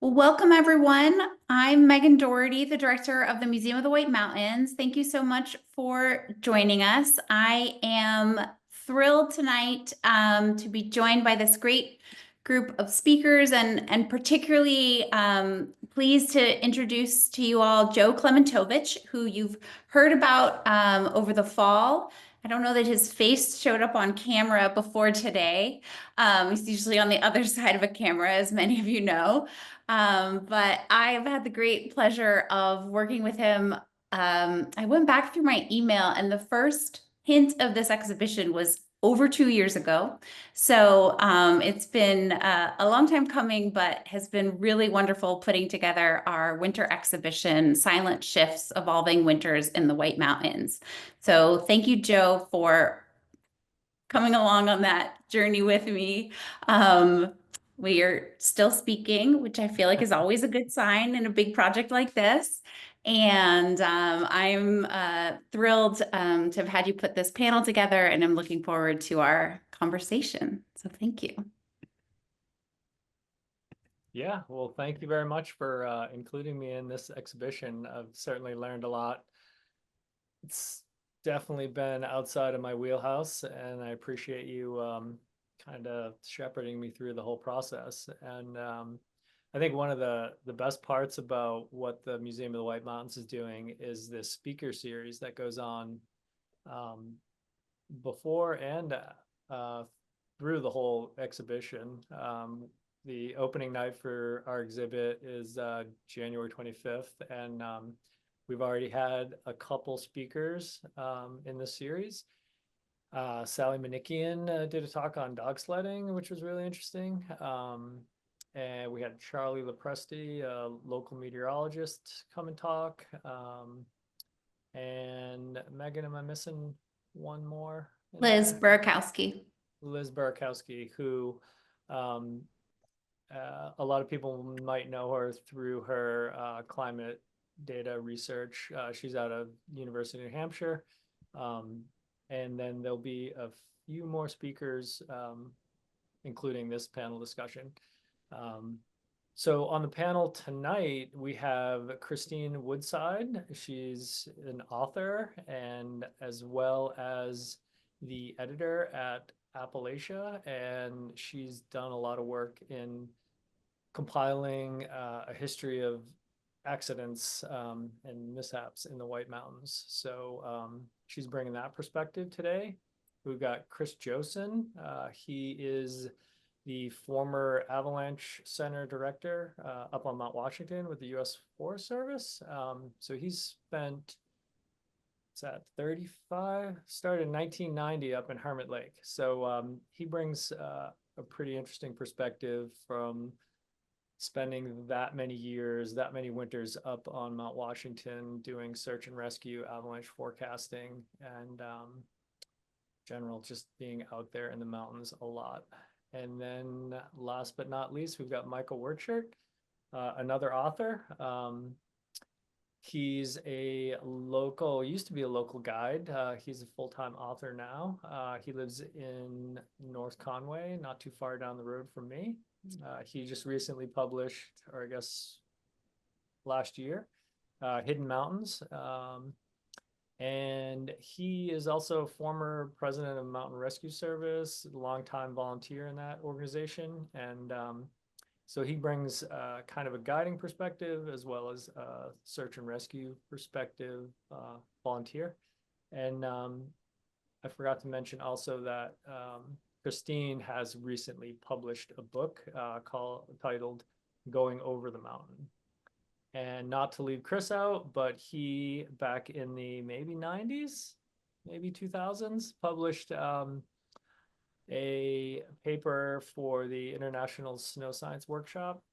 Well, welcome everyone. I'm Megan Doherty, the director of the Museum of the White Mountains. Thank you so much for joining us. I am thrilled tonight to be joined by this great group of speakers and particularly pleased to introduce to you all Joe Klementovich, who you've heard about over the fall. I don't know that his face showed up on camera before today. He's usually on the other side of a camera, as many of you know. But I've had the great pleasure of working with him. I went back through my email, and the first hint of this exhibition was over 2 years ago. So it's been a long time coming, but has been really wonderful putting together our winter exhibition, Silent Shifts, Evolving Winters in the White Mountains. So thank you, Joe, for coming along on that journey with me. Um, we are still speaking, which I feel like is always a good sign in a big project like this. And I'm thrilled to have had you put this panel together, and I'm looking forward to our conversation. So thank you. Yeah, well, thank you very much for including me in this exhibition. I've certainly learned a lot. It's definitely been outside of my wheelhouse, and I appreciate you kind of shepherding me through the whole process. And I think one of the best parts about what the Museum of the White Mountains is doing is this speaker series that goes on um, before and through the whole exhibition. The opening night for our exhibit is January 25th, and we've already had a couple speakers in this series. Sally Manikian did a talk on dog sledding, which was really interesting. And we had Charlie Lepresti, a local meteorologist, come and talk. And Megan, am I missing one more in Liz there? Burakowski. Liz Barakowski, who um, a lot of people might know her through her climate data research. She's out of University of Hampshire. Um, and then there'll be a few more speakers, including this panel discussion. Um, so on the panel tonight, we have Christine Woodside. She's an author and as well as the editor at Appalachia, and she's done a lot of work in compiling a history of accidents and mishaps in the White Mountains. So she's bringing that perspective today. We've got Chris Joosen. He is the former Avalanche Center director up on Mount Washington with the U.S. Forest Service. So he's spent, what's that, 35, started in 1990 up in Hermit Lake. So he brings a pretty interesting perspective from spending that many years, that many winters up on Mount Washington doing search and rescue, avalanche forecasting, and general just being out there in the mountains a lot. And then last but not least, we've got Michael Wejchert, another author. He's a local, used to be a local guide. He's a full-time author now. He lives in North Conway, not too far down the road from me. He just recently published, or I guess last year, Hidden Mountains. And he is also a former president of Mountain Rescue Service, a longtime volunteer in that organization. And so he brings kind of a guiding perspective as well as a search and rescue perspective, volunteer. And I forgot to mention also that Christine has recently published a book titled Going Over the Mountain. And not to leave Chris out, but he, back in the maybe 90s, maybe 2000s, published a paper for the International Snow Science Workshop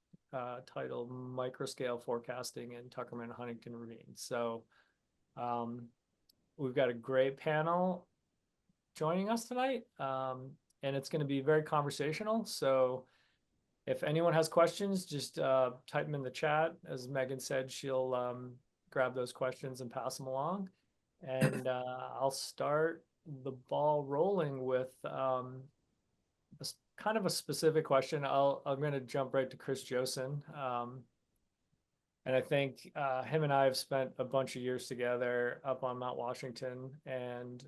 titled Microscale Forecasting in Tuckerman Huntington Ravine. So we've got a great panel joining us tonight, and it's going to be very conversational. So if anyone has questions, just type them in the chat. As Megan said, she'll grab those questions and pass them along. And I'll start the ball rolling with kind of a specific question. I'm going to jump right to Chris Joosen. And I think him and I have spent a bunch of years together up on Mount Washington, and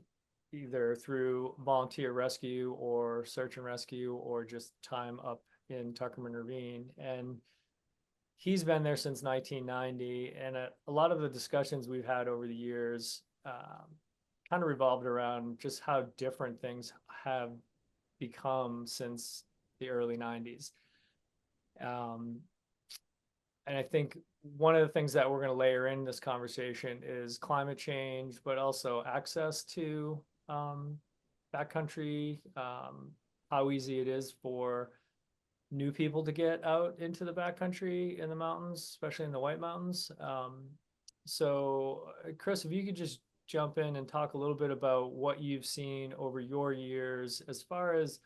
either through volunteer rescue or search and rescue or just time up in Tuckerman Ravine. And he's been there since 1990. And a lot of the discussions we've had over the years kind of revolved around just how different things have become since the early 90s. And I think one of the things that we're going to layer in this conversation is climate change, but also access to backcountry, how easy it is for new people to get out into the backcountry in the mountains, especially in the White Mountains. So Chris, if you could just jump in and talk a little bit about what you've seen over your years, as far as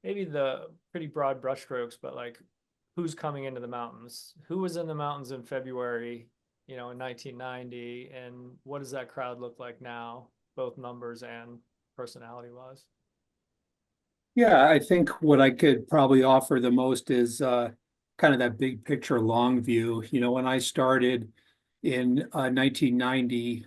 maybe the pretty broad brushstrokes, but like who's coming into the mountains, who was in the mountains in February, in 1990, and what does that crowd look like now, both numbers and personality wise? Yeah, I think what I could probably offer the most is kind of that big picture, long view. When I started in 1990,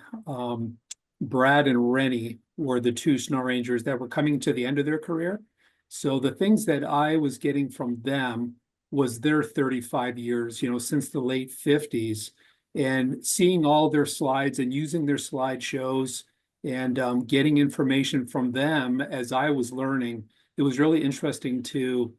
Brad and Rennie were the two snow rangers that were coming to the end of their career. So the things that I was getting from them was their 35 years, since the late 50s, and seeing all their slides and using their slideshows and getting information from them as I was learning. It was really interesting to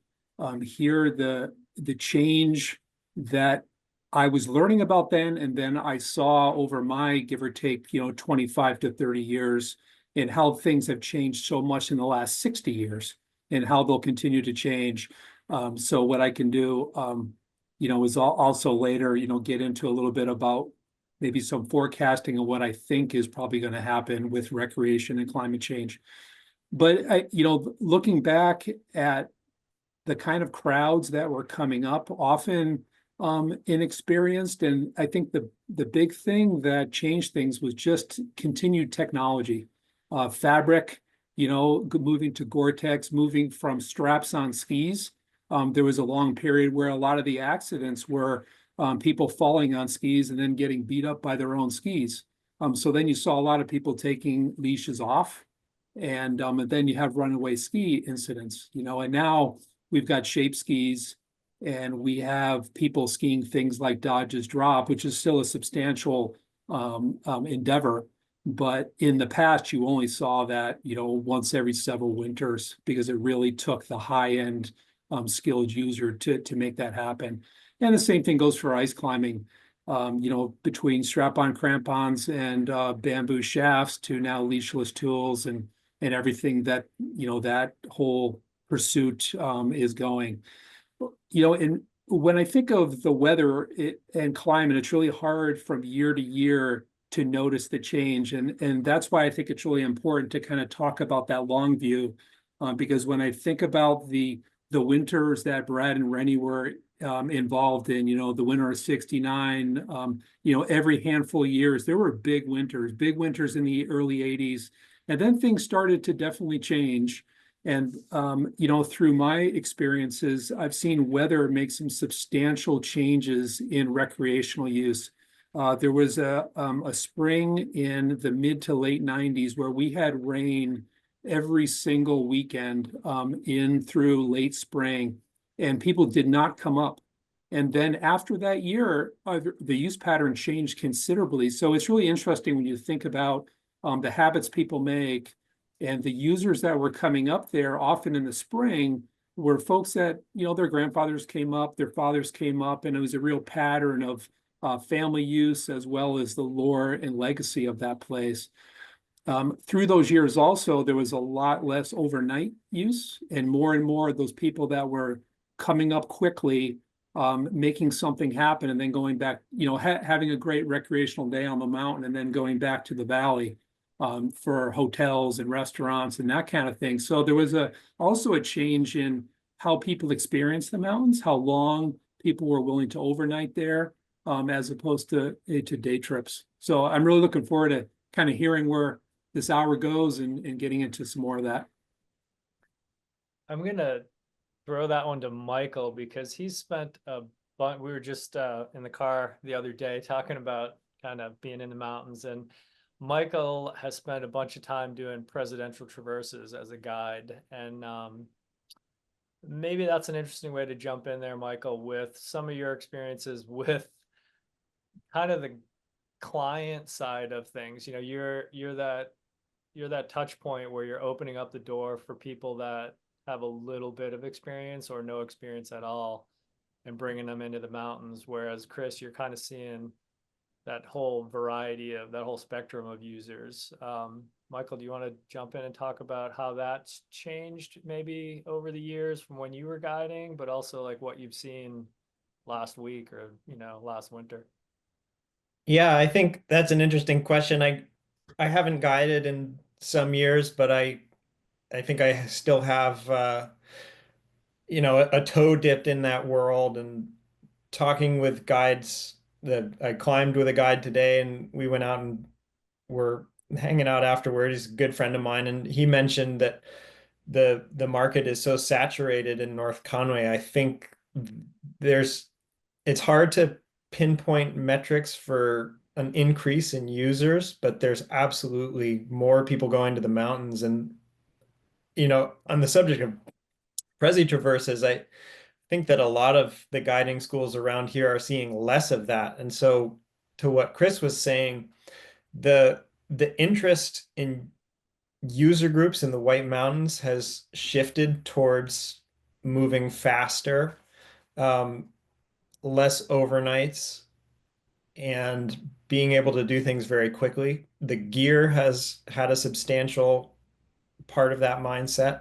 hear the change that I was learning about then, and then I saw over my, give or take, 25 to 30 years, and how things have changed so much in the last 60 years and how they'll continue to change. So what I can do, is also later, get into a little bit about maybe some forecasting of what I think is probably going to happen with recreation and climate change. But looking back at the kind of crowds that were coming up, often inexperienced, and I think the big thing that changed things was just continued technology, fabric, moving to Gore-Tex, moving from straps on skis. There was a long period where a lot of the accidents were people falling on skis and then getting beat up by their own skis. So then you saw a lot of people taking leashes off, and then you have runaway ski incidents, and now we've got shape skis, and we have people skiing things like Dodge's Drop, which is still a substantial endeavor. But in the past, you only saw that, once every several winters, because it really took the high-end skilled user to make that happen. And the same thing goes for ice climbing, between strap-on crampons and bamboo shafts to now leashless tools and everything that, that whole pursuit is going. And when I think of the weather and climate, it's really hard from year to year to notice the change. And that's why I think it's really important to kind of talk about that long view, because when I think about the winters that Brad and Rennie were involved in, the winter of '69, every handful of years, there were big winters in the early 80s. And then things started to definitely change. And, through my experiences, I've seen weather make some substantial changes in recreational use. There was a spring in the mid to late 90s where we had rain every single weekend in through late spring, and people did not come up. And then after that year, the use pattern changed considerably. So it's really interesting when you think about the habits people make, and the users that were coming up there often in the spring were folks that, their grandfathers came up, their fathers came up, and it was a real pattern of family use as well as the lore and legacy of that place. Through those years also, there was a lot less overnight use, and more of those people that were coming up quickly, making something happen, and then going back, having a great recreational day on the mountain, and then going back to the valley for hotels and restaurants and that kind of thing. So there was also a change in how people experience the mountains, how long people were willing to overnight there, as opposed to day trips. So I'm really looking forward to kind of hearing where this hour goes and getting into some more of that. I'm going to throw that one to Michael because he's spent a bunch. We were just in the car the other day talking about kind of being in the mountains, and Michael has spent a bunch of time doing presidential traverses as a guide. And maybe that's an interesting way to jump in there, Michael, with some of your experiences with kind of the client side of things. You know, you're that touch point where you're opening up the door for people that have a little bit of experience or no experience at all and bringing them into the mountains. Whereas Chris, you're kind of seeing that whole variety of that whole spectrum of users. Michael, do you want to jump in and talk about how that's changed maybe over the years from when you were guiding, but also like what you've seen last week or, you know, last winter? Yeah, I think that's an interesting question. I haven't guided in some years, but I think I still have you know, a toe dipped in that world, and talking with guides that I climbed with a guide today, and we went out and were hanging out afterward. He's a good friend of mine, and he mentioned that the market is so saturated in North Conway. I think it's hard to pinpoint metrics for an increase in users, but there's absolutely more people going to the mountains. And you know, on the subject of Prezi traverses, I think that a lot of the guiding schools around here are seeing less of that. And so, to what Chris was saying, the interest in user groups in the White Mountains has shifted towards moving faster, less overnights, and being able to do things very quickly. The gear has had a substantial part of that mindset.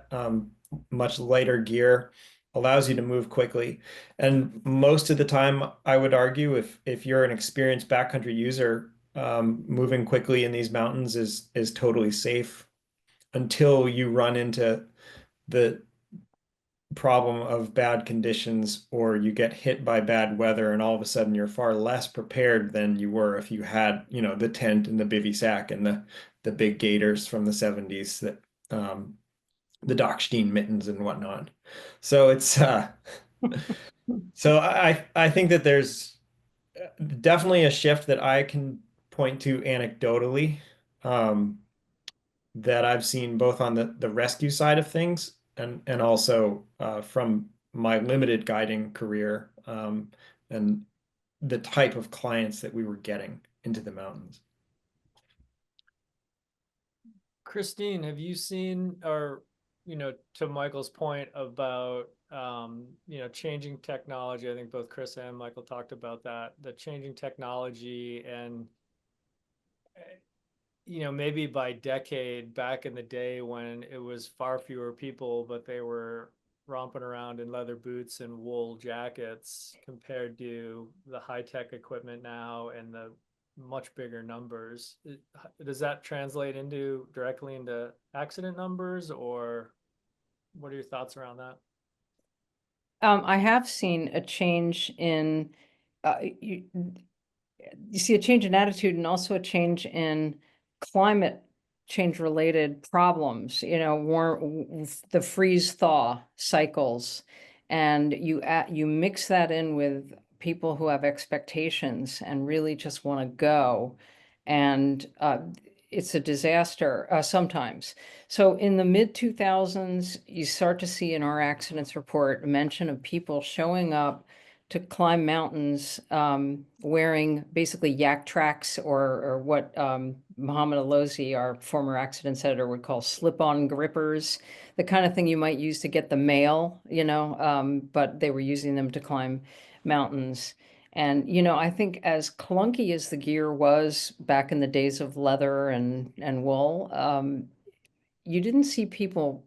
Much lighter gear allows you to move quickly. And most of the time, I would argue, if you're an experienced backcountry user, moving quickly in these mountains is totally safe until you run into the problem of bad conditions, or you get hit by bad weather, and all of a sudden you're far less prepared than you were if you had, you know, the tent and the bivy sack and the big gaiters from the 70s, that the Dockstein mittens and whatnot. So it's so I think that there's definitely a shift that I can point to anecdotally, that I've seen both on the rescue side of things, and also from my limited guiding career, and the type of clients that we were getting into the mountains. Christine, have you seen, or, you know, to Michael's point about, you know, changing technology? I think both Chris and Michael talked about that, the changing technology, and, you know, maybe by decade back in the day when it was far fewer people, but they were romping around in leather boots and wool jackets compared to the high-tech equipment now and the much bigger numbers. Does that translate directly into accident numbers, or what are your thoughts around that? I have seen a change in, you see a change in attitude, and also a change in climate change related problems, you know, the freeze thaw cycles. And you mix that in with people who have expectations and really just want to go. And it's a disaster sometimes. So in the mid 2000s, you start to see in our accidents report a mention of people showing up to climb mountains wearing basically yak tracks, or what Muhammad Alozi, our former accidents editor, would call slip-on grippers, the kind of thing you might use to get the mail, you know, but they were using them to climb mountains. And, you know, I think as clunky as the gear was back in the days of leather and wool, you didn't see people,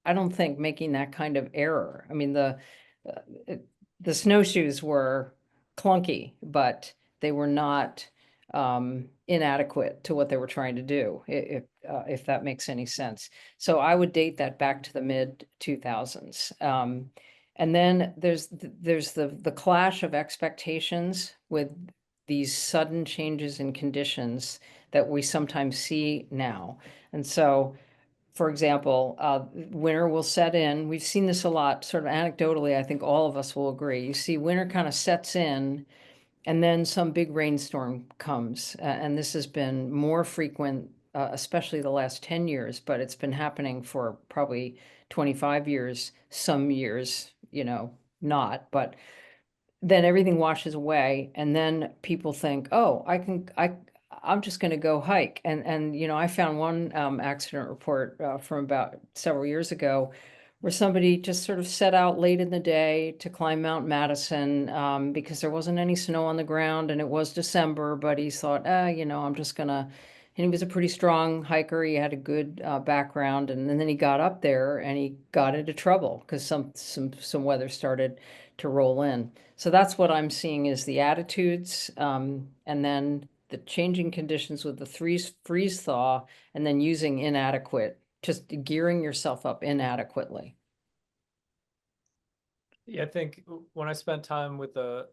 I don't think, making that kind of error. I mean, the snowshoes were clunky, but they were not inadequate to what they were trying to do, if that makes any sense. So I would date that back to the mid 2000s. And then there's the clash of expectations with these sudden changes in conditions that we sometimes see now. And so for example, winter will set in. We've seen this a lot, sort of anecdotally. I think all of us will agree. You see winter kind of sets in, and then some big rainstorm comes. And this has been more frequent, especially the last 10 years, but it's been happening for probably 25 years, some years, not. But then everything washes away, and then people think, oh, I'm just going to go hike. And I found one accident report from about several years ago where somebody just sort of set out late in the day to climb Mount Madison because there wasn't any snow on the ground, and it was December, but he thought, I'm just gonna, and he was a pretty strong hiker. He had a good background, and then he got up there and he got into trouble because some weather started to roll in. So that's what I'm seeing is the attitudes, and then the changing conditions with the freeze thaw, and then using inadequate, just gearing yourself up inadequately. Yeah, I think when I spent time with the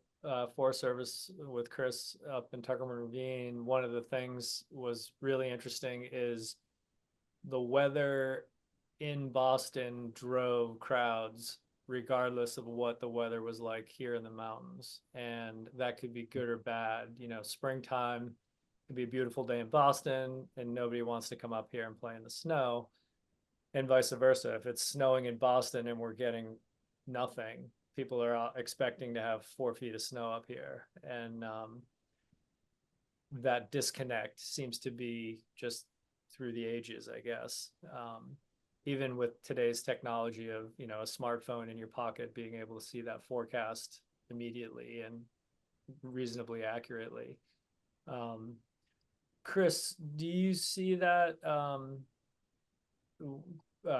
Forest Service with Chris up in Tuckerman Ravine, one of the things was really interesting is the weather in Boston drove crowds regardless of what the weather was like here in the mountains. And that could be good or bad. Springtime could be a beautiful day in Boston and nobody wants to come up here and play in the snow, and vice versa. If it's snowing in Boston and we're getting nothing, people are expecting to have 4 feet of snow up here. And that disconnect seems to be just through the ages, I guess. Even with today's technology of, a smartphone in your pocket, being able to see that forecast immediately and reasonably accurately. Chris, do you see that?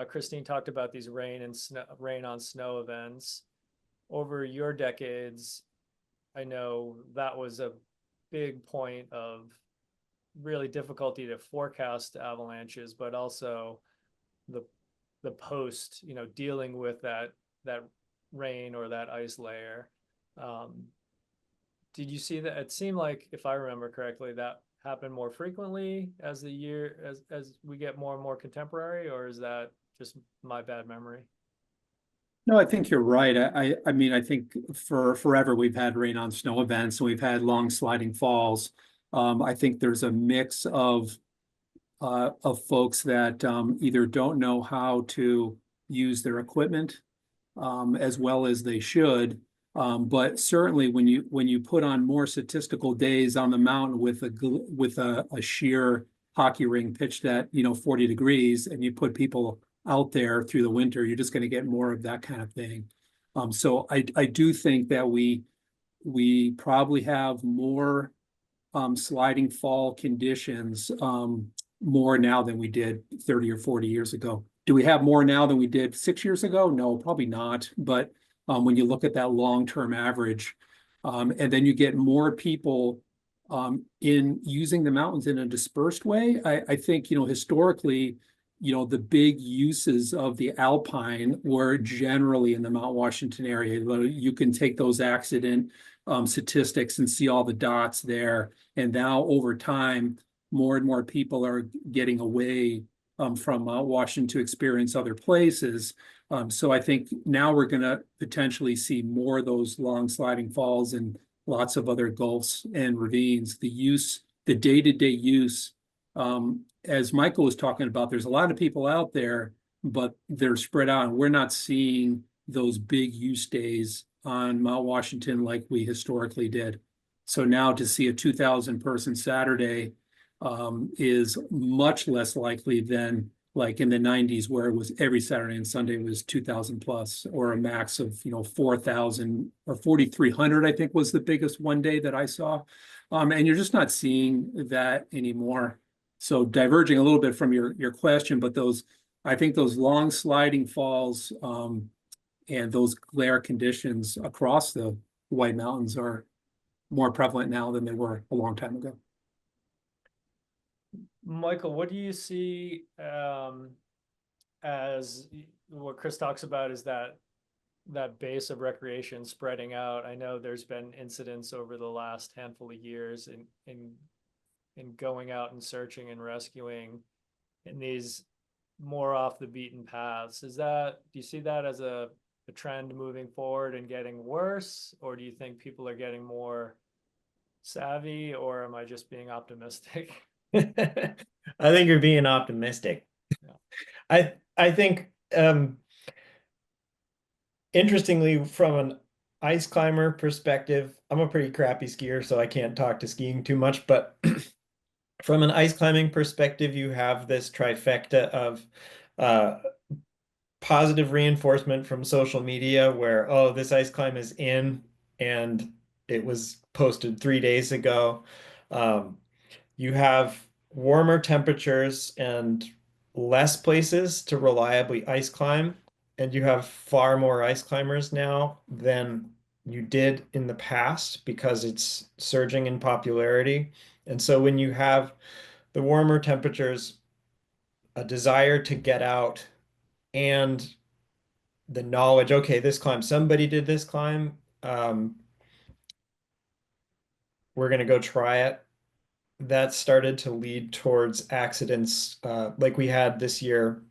Christine talked about these rain on snow events. Over your decades, I know that was a big point of really difficulty to forecast avalanches, but also the post, dealing with that rain or that ice layer. Did you see that? It seemed like, if I remember correctly, that happened more frequently as the year as we get more and more contemporary, or is that just my bad memory? No, I think you're right. I mean, I think for forever we've had rain on snow events and we've had long sliding falls. I think there's a mix of folks that either don't know how to use their equipment as well as they should. But certainly when you put on more statistical days on the mountain with a sheer hockey ring pitched at 40 degrees, and you put people out there through the winter, you're just going to get more of that kind of thing. So I do think that we probably have more sliding fall conditions more now than we did 30 or 40 years ago. Do we have more now than we did 6 years ago? No, probably not. But when you look at that long-term average, and then you get more people in using the mountains in a dispersed way, I think, historically, the big uses of the Alpine were generally in the Mount Washington area. You can take those accident statistics and see all the dots there. And now over time, more and more people are getting away from Mount Washington to experience other places. So I think now we're going to potentially see more of those long sliding falls and lots of other gulfs and ravines. The day-to-day use, as Michael was talking about, there's a lot of people out there, but they're spread out. And we're not seeing those big use days on Mount Washington like we historically did. So now to see a 2,000 person Saturday is much less likely than like in the 90s, where it was every Saturday and Sunday was 2,000 plus, or a max of 4,000 or 4,300, I think was the biggest one day that I saw. And you're just not seeing that anymore. So diverging a little bit from your question, but I think those long sliding falls and those glare conditions across the White Mountains are more prevalent now than they were a long time ago. Michael, what do you see as what Chris talks about is that base of recreation spreading out? I know there's been incidents over the last handful of years in going out and searching and rescuing in these more off the beaten paths. Do you see that as a trend moving forward and getting worse? Or do you think people are getting more savvy, or am I just being optimistic? I think you're being optimistic. Yeah. I think interestingly, from an ice climber perspective, I'm a pretty crappy skier, so I can't talk to skiing too much, but from an ice climbing perspective, you have this trifecta of positive reinforcement from social media where, oh, this ice climb is in and it was posted 3 days ago. You have warmer temperatures and less places to reliably ice climb, and you have far more ice climbers now than you did in the past because it's surging in popularity. And so when you have the warmer temperatures, a desire to get out, and the knowledge, okay, this climb, somebody did this climb, we're going to go try it. That started to lead towards accidents like we had this year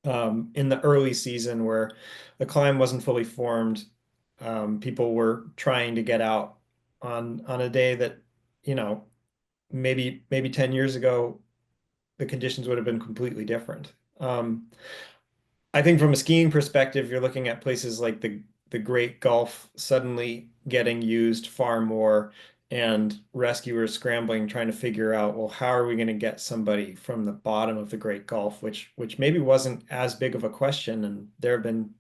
in the early season where the climb wasn't fully formed. People were trying to get out on a day that, you know, maybe 10 years ago, the conditions would have been completely different. I think from a skiing perspective, you're looking at places like the Great Gulf suddenly getting used far more, and rescuers scrambling, trying to figure out, well, how are we going to get somebody from the bottom of the Great Gulf, which maybe wasn't as big of a question. And there have been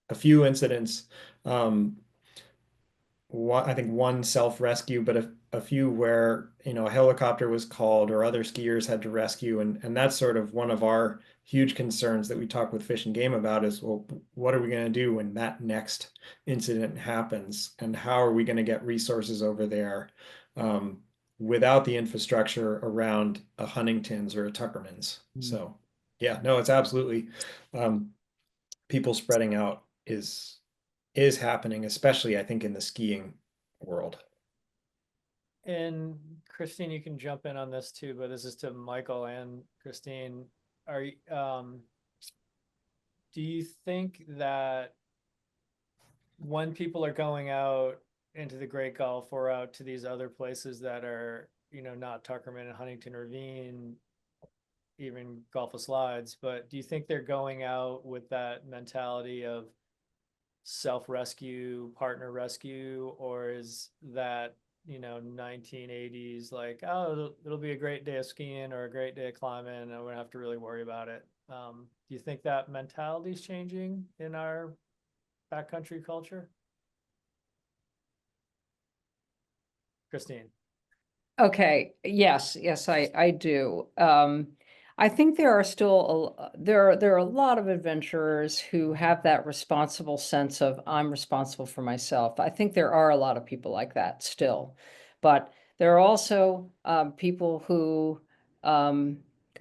a few incidents, I think one self-rescue, but a few where, you know, a helicopter was called or other skiers had to rescue. And that's sort of one of our huge concerns that we talk with Fish and Game about is, well, what are we going to do when that next incident happens? And how are we going to get resources over there without the infrastructure around a Huntington's or a Tuckerman's? So yeah, no, it's absolutely people spreading out is happening, especially I think in the skiing world. And Christine, you can jump in on this too, but this is to Michael and Christine. Are you, do you think that when people are going out into the Great Gulf or out to these other places that are, you know, not Tuckerman and Huntington Ravine, even Gulf of Slides, but do you think they're going out with that mentality of self-rescue, partner rescue, or is that, you know, 1980s, like, oh, it'll be a great day of skiing or a great day of climbing and I won't have to really worry about it? Do you think that mentality is changing in our backcountry culture? Christine. Okay, yes, I do. I think there are still there are a lot of adventurers who have that responsible sense of I'm responsible for myself. I think there are a lot of people like that still, but there are also people who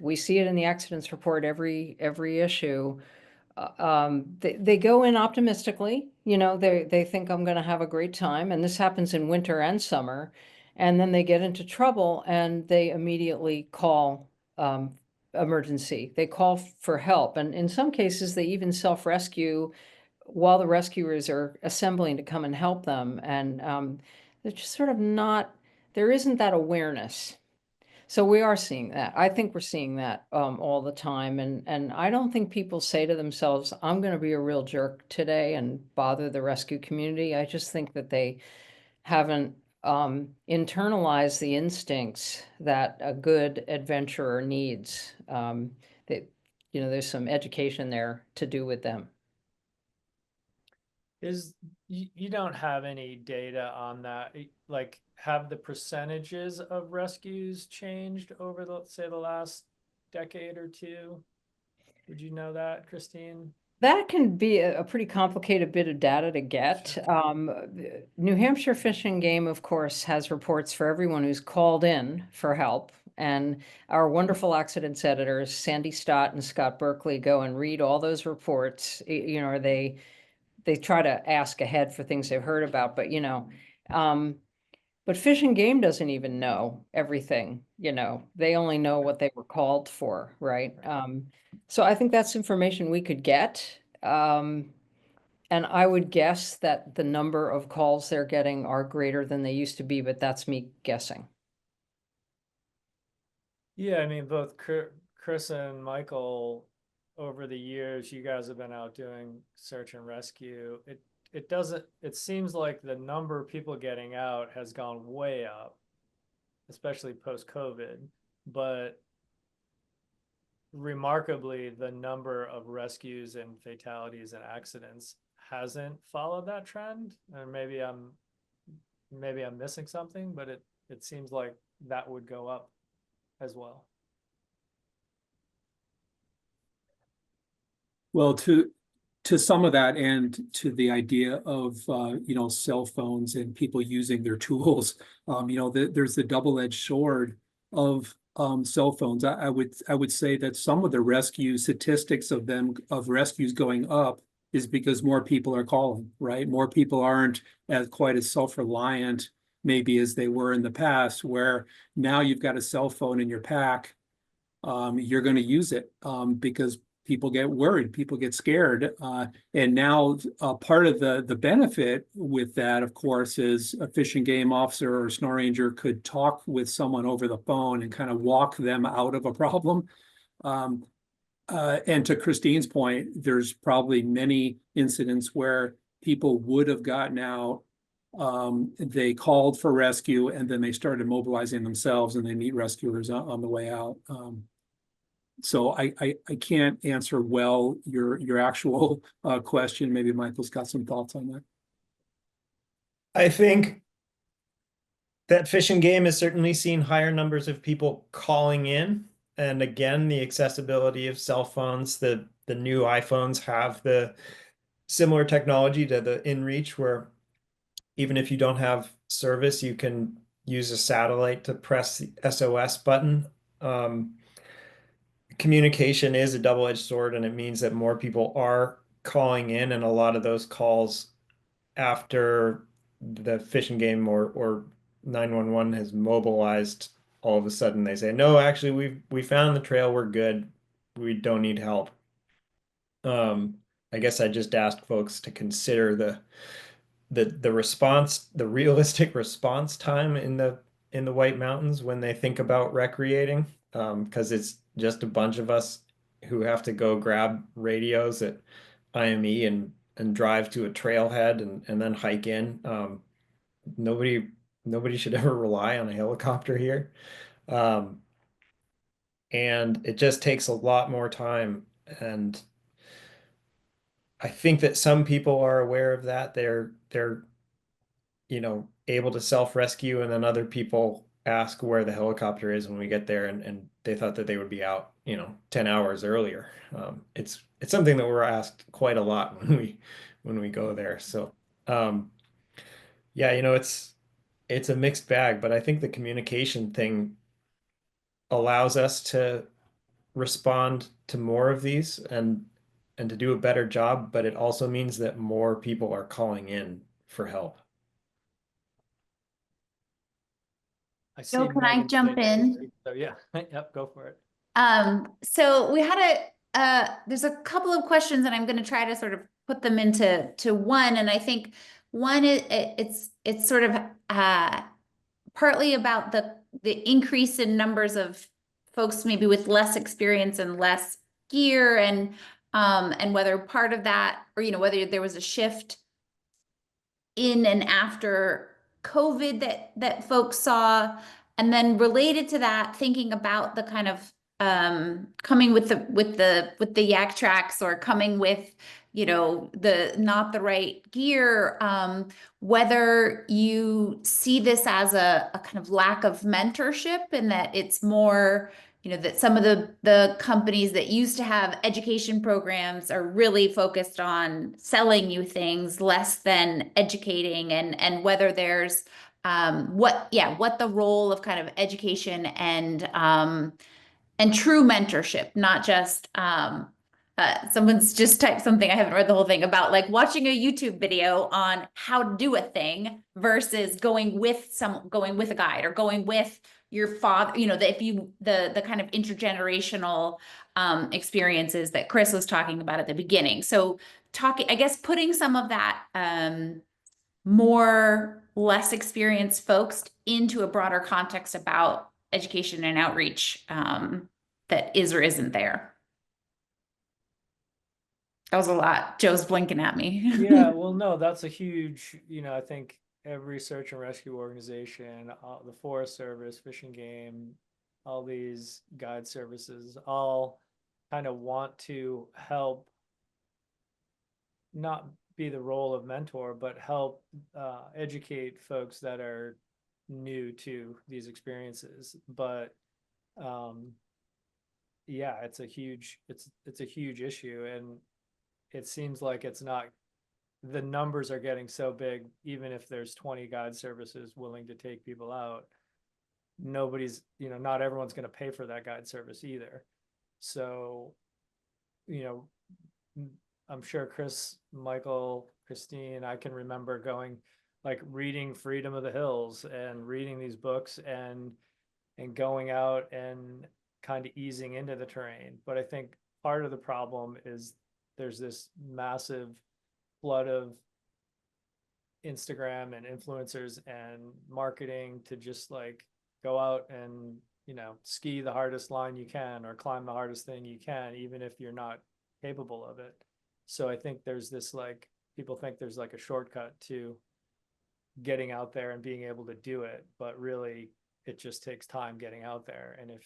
we see it in the accidents report every issue. They go in optimistically, you know, they think I'm going to have a great time, and this happens in winter and summer, and then they get into trouble and they immediately call emergency. They call for help, and in some cases they even self-rescue while the rescuers are assembling to come and help them, and they're just sort of not, there isn't that awareness. So we are seeing that. I think we're seeing that all the time. And I don't think people say to themselves, I'm going to be a real jerk today and bother the rescue community. I just think that they haven't internalized the instincts that a good adventurer needs. That, you know, there's some education there to do with them. You don't have any data on that, like, have the percentages of rescues changed over the, say, the last decade or two? Would you know that, Christine? That can be a pretty complicated bit of data to get. New Hampshire Fish and Game, of course, has reports for everyone who's called in for help. And our wonderful accidents editors, Sandy Stott and Scott Berkeley, go and read all those reports. You know, they try to ask ahead for things they've heard about, but, you know, But Fish and Game doesn't even know everything, they only know what they were called for, right? So I think that's information we could get. And I would guess that the number of calls they're getting are greater than they used to be, but that's me guessing. Yeah, I mean, both Chris and Michael, over the years, you guys have been out doing search and rescue. It seems like the number of people getting out has gone way up, especially post-COVID, but remarkably, the number of rescues and fatalities and accidents hasn't followed that trend. And maybe I'm missing something, but it seems like that would go up as well. Well, to some of that and to the idea of cell phones and people using their tools, there's the double-edged sword of cell phones. I would say that some of the rescue statistics of rescues going up is because more people are calling, right? More people aren't quite as self-reliant maybe as they were in the past, where now you've got a cell phone in your pack. You're going to use it because people get worried, people get scared. And now part of the benefit with that, of course, is a fish and game officer or snow ranger could talk with someone over the phone and kind of walk them out of a problem. And to Christine's point, there's probably many incidents where people would have gotten out. They called for rescue and then they started mobilizing themselves and they meet rescuers on the way out. So I can't answer well your actual question. Maybe Michael's got some thoughts on that. I think that Fish and Game has certainly seen higher numbers of people calling in. And again, the accessibility of cell phones, the new iPhones have the similar technology to the InReach, where even if you don't have service, you can use a satellite to press the SOS button. Communication is a double-edged sword, and it means that more people are calling in, and a lot of those calls after the Fish and Game or 911 has mobilized, all of a sudden they say, no, actually we found the trail, we're good, we don't need help. I guess I just asked folks to consider the response, the realistic response time in the White Mountains when they think about recreating, because it's just a bunch of us who have to go grab radios at IME and drive to a trailhead and then hike in. Nobody should ever rely on a helicopter here. And it just takes a lot more time. And I think that some people are aware of that. They're able to self-rescue, and then other people ask where the helicopter is when we get there, and they thought that they would be out 10 hours earlier. It's something that we're asked quite a lot when we go there. So yeah, it's a mixed bag, but I think the communication thing allows us to respond to more of these and to do a better job, but it also means that more people are calling in for help. Joe, can I jump in? So yeah, yep, go for it. So we had there's a couple of questions and I'm going to try to sort of put them into one. And I think one is it's sort of partly about the increase in numbers of folks maybe with less experience and less gear, and whether part of that, or whether there was a shift in and after COVID that folks saw. And then related to that, thinking about the kind of coming with the yak tracks, or coming with the not the right gear, whether you see this as a kind of lack of mentorship, and that it's more that some of the companies that used to have education programs are really focused on selling you things less than educating, and whether there's what the role of kind of education and true mentorship, not just Someone's just typed something, I haven't read the whole thing, about like watching a YouTube video on how to do a thing versus going with a guide or going with your father, you know, the kind of intergenerational experiences that Chris was talking about at the beginning. So I guess putting some of that less experienced folks into a broader context about education and outreach that is or isn't there. That was a lot. Joe's blinking at me. Yeah, well, no, that's a huge, I think every search and rescue organization, the Forest Service, Fish and Game, all these guide services, all kind of want to help, not be the role of mentor, but help educate folks that are new to these experiences. But yeah, it's a huge issue, and it seems like it's not, the numbers are getting so big, even if there's 20 guide services willing to take people out, nobody's, not everyone's going to pay for that guide service either. So, I'm sure Chris, Michael, Christine, I can remember going, like, reading Freedom of the Hills and reading these books and going out and kind of easing into the terrain. But I think part of the problem is there's this massive flood of Instagram and influencers and marketing to just like go out and, ski the hardest line you can or climb the hardest thing you can, even if you're not capable of it. So I think there's this, like, people think there's like a shortcut to getting out there and being able to do it, but really it just takes time getting out there. And if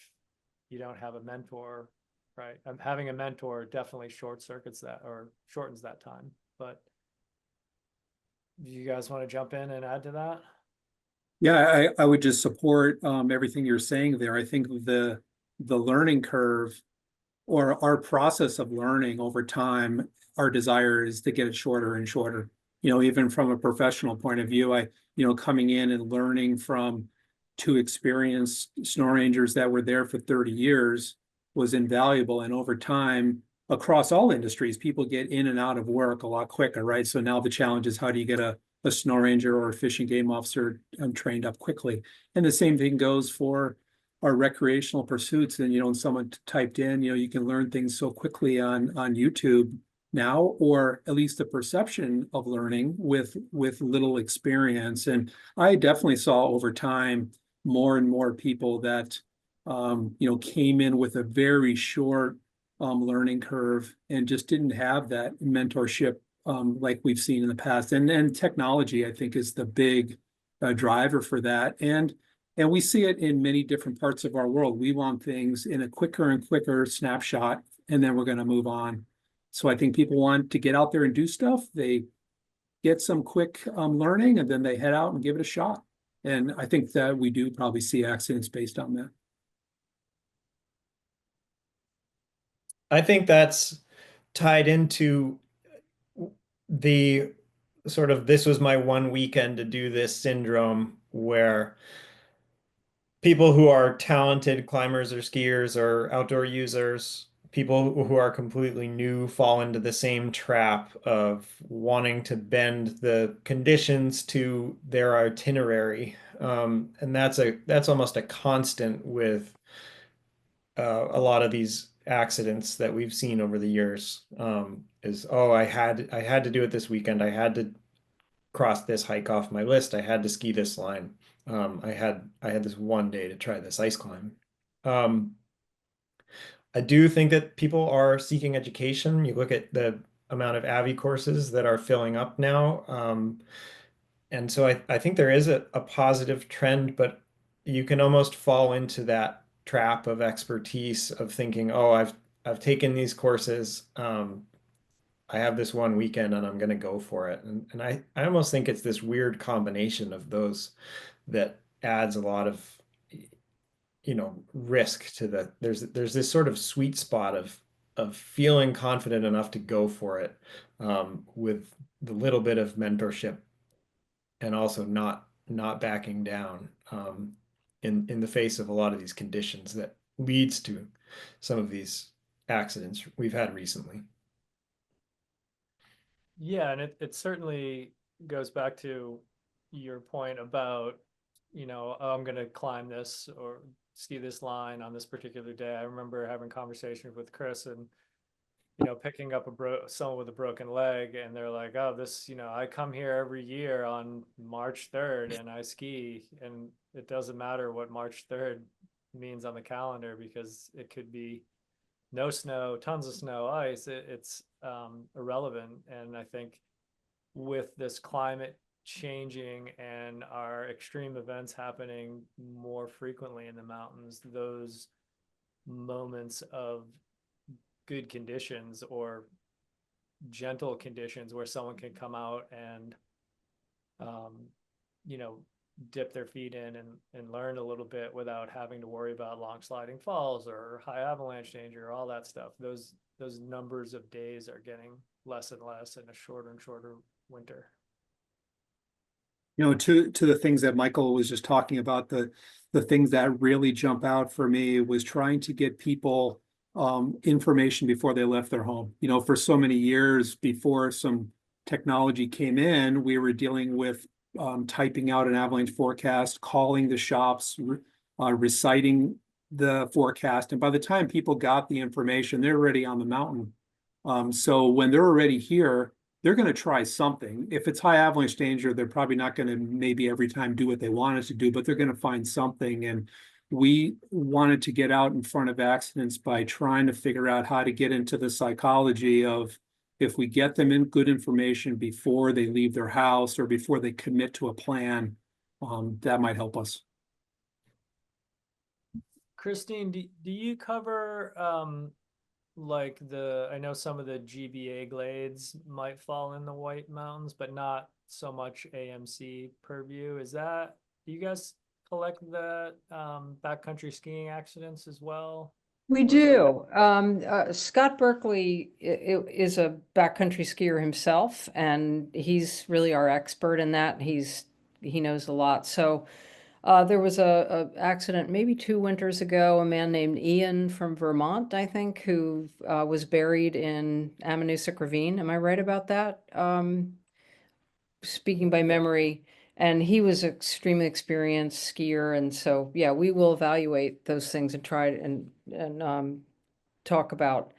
you don't have a mentor, right, having a mentor definitely short circuits that or shortens that time. But do you guys want to jump in and add to that? Yeah, I would just support everything you're saying there. I think the learning curve or our process of learning over time, our desire is to get it shorter and shorter. Even from a professional point of view, coming in and learning from two experienced snow rangers that were there for 30 years was invaluable. And over time, across all industries, people get in and out of work a lot quicker, right? So now the challenge is, how do you get a snow ranger or a fish and game officer trained up quickly? And the same thing goes for our recreational pursuits. And, and someone typed in, you can learn things so quickly on YouTube now, or at least the perception of learning with little experience. And I definitely saw over time more and more people that came in with a very short learning curve and just didn't have that mentorship like we've seen in the past. And technology, I think, is the big driver for that. And we see it in many different parts of our world. We want things in a quicker and quicker snapshot, and then we're going to move on. So I think people want to get out there and do stuff. They get some quick learning, and then they head out and give it a shot. And I think that we do probably see accidents based on that. I think that's tied into the sort of, this was my one weekend to do this syndrome, where people who are talented climbers or skiers or outdoor users, people who are completely new, fall into the same trap of wanting to bend the conditions to their itinerary. And that's almost a constant with a lot of these accidents that we've seen over the years. Is, oh, I had to do it this weekend. I had to cross this hike off my list. I had to ski this line. I had this one day to try this ice climb. I do think that people are seeking education. You look at the amount of AVI courses that are filling up now. And so I think there is a positive trend, but you can almost fall into that trap of expertise of thinking, oh, I've taken these courses. I have this one weekend and I'm going to go for it. And I almost think it's this weird combination of those that adds a lot of, risk to the, there's this sort of sweet spot of feeling confident enough to go for it, with the little bit of mentorship, and also not backing down, in the face of a lot of these conditions that leads to some of these accidents we've had recently. Yeah, and it certainly goes back to your point about, oh, I'm going to climb this or ski this line on this particular day. I remember having conversations with Chris and, picking up someone with a broken leg, and they're like, oh, this, I come here every year on March 3rd and I ski, and it doesn't matter what March 3rd means on the calendar because it could be no snow, tons of snow, ice. It's irrelevant. And I think with this climate changing and our extreme events happening more frequently in the mountains, those moments of good conditions or gentle conditions where someone can come out and you know dip their feet in and learn a little bit without having to worry about long sliding falls or high avalanche danger, all that stuff. Those numbers of days are getting less and less in a shorter and shorter winter. To the things that Michael was just talking about, the things that really jump out for me was trying to get people information before they left their home. For so many years before some technology came in, we were dealing with typing out an avalanche forecast, calling the shops, reciting the forecast. And by the time people got the information, they're already on the mountain. So when they're already here, they're going to try something. If it's high avalanche danger, they're probably not going to maybe every time do what they wanted to do, but they're going to find something. And we wanted to get out in front of accidents by trying to figure out how to get into the psychology of, if we get them in good information before they leave their house or before they commit to a plan, that might help us. Christine, do you cover like I know some of the GBA glades might fall in the White Mountains, but not so much AMC purview. Do you guys collect the backcountry skiing accidents as well? We do. Scott Berkeley is a backcountry skier himself, and he's really our expert in that. He knows a lot. So there was a accident maybe 2 winters ago, a man named Ian from Vermont, I think, who was buried in Ammonoosuc Ravine. Am I right about that? Speaking by memory. And he was an extremely experienced skier. And so, yeah, we will evaluate those things and try and talk about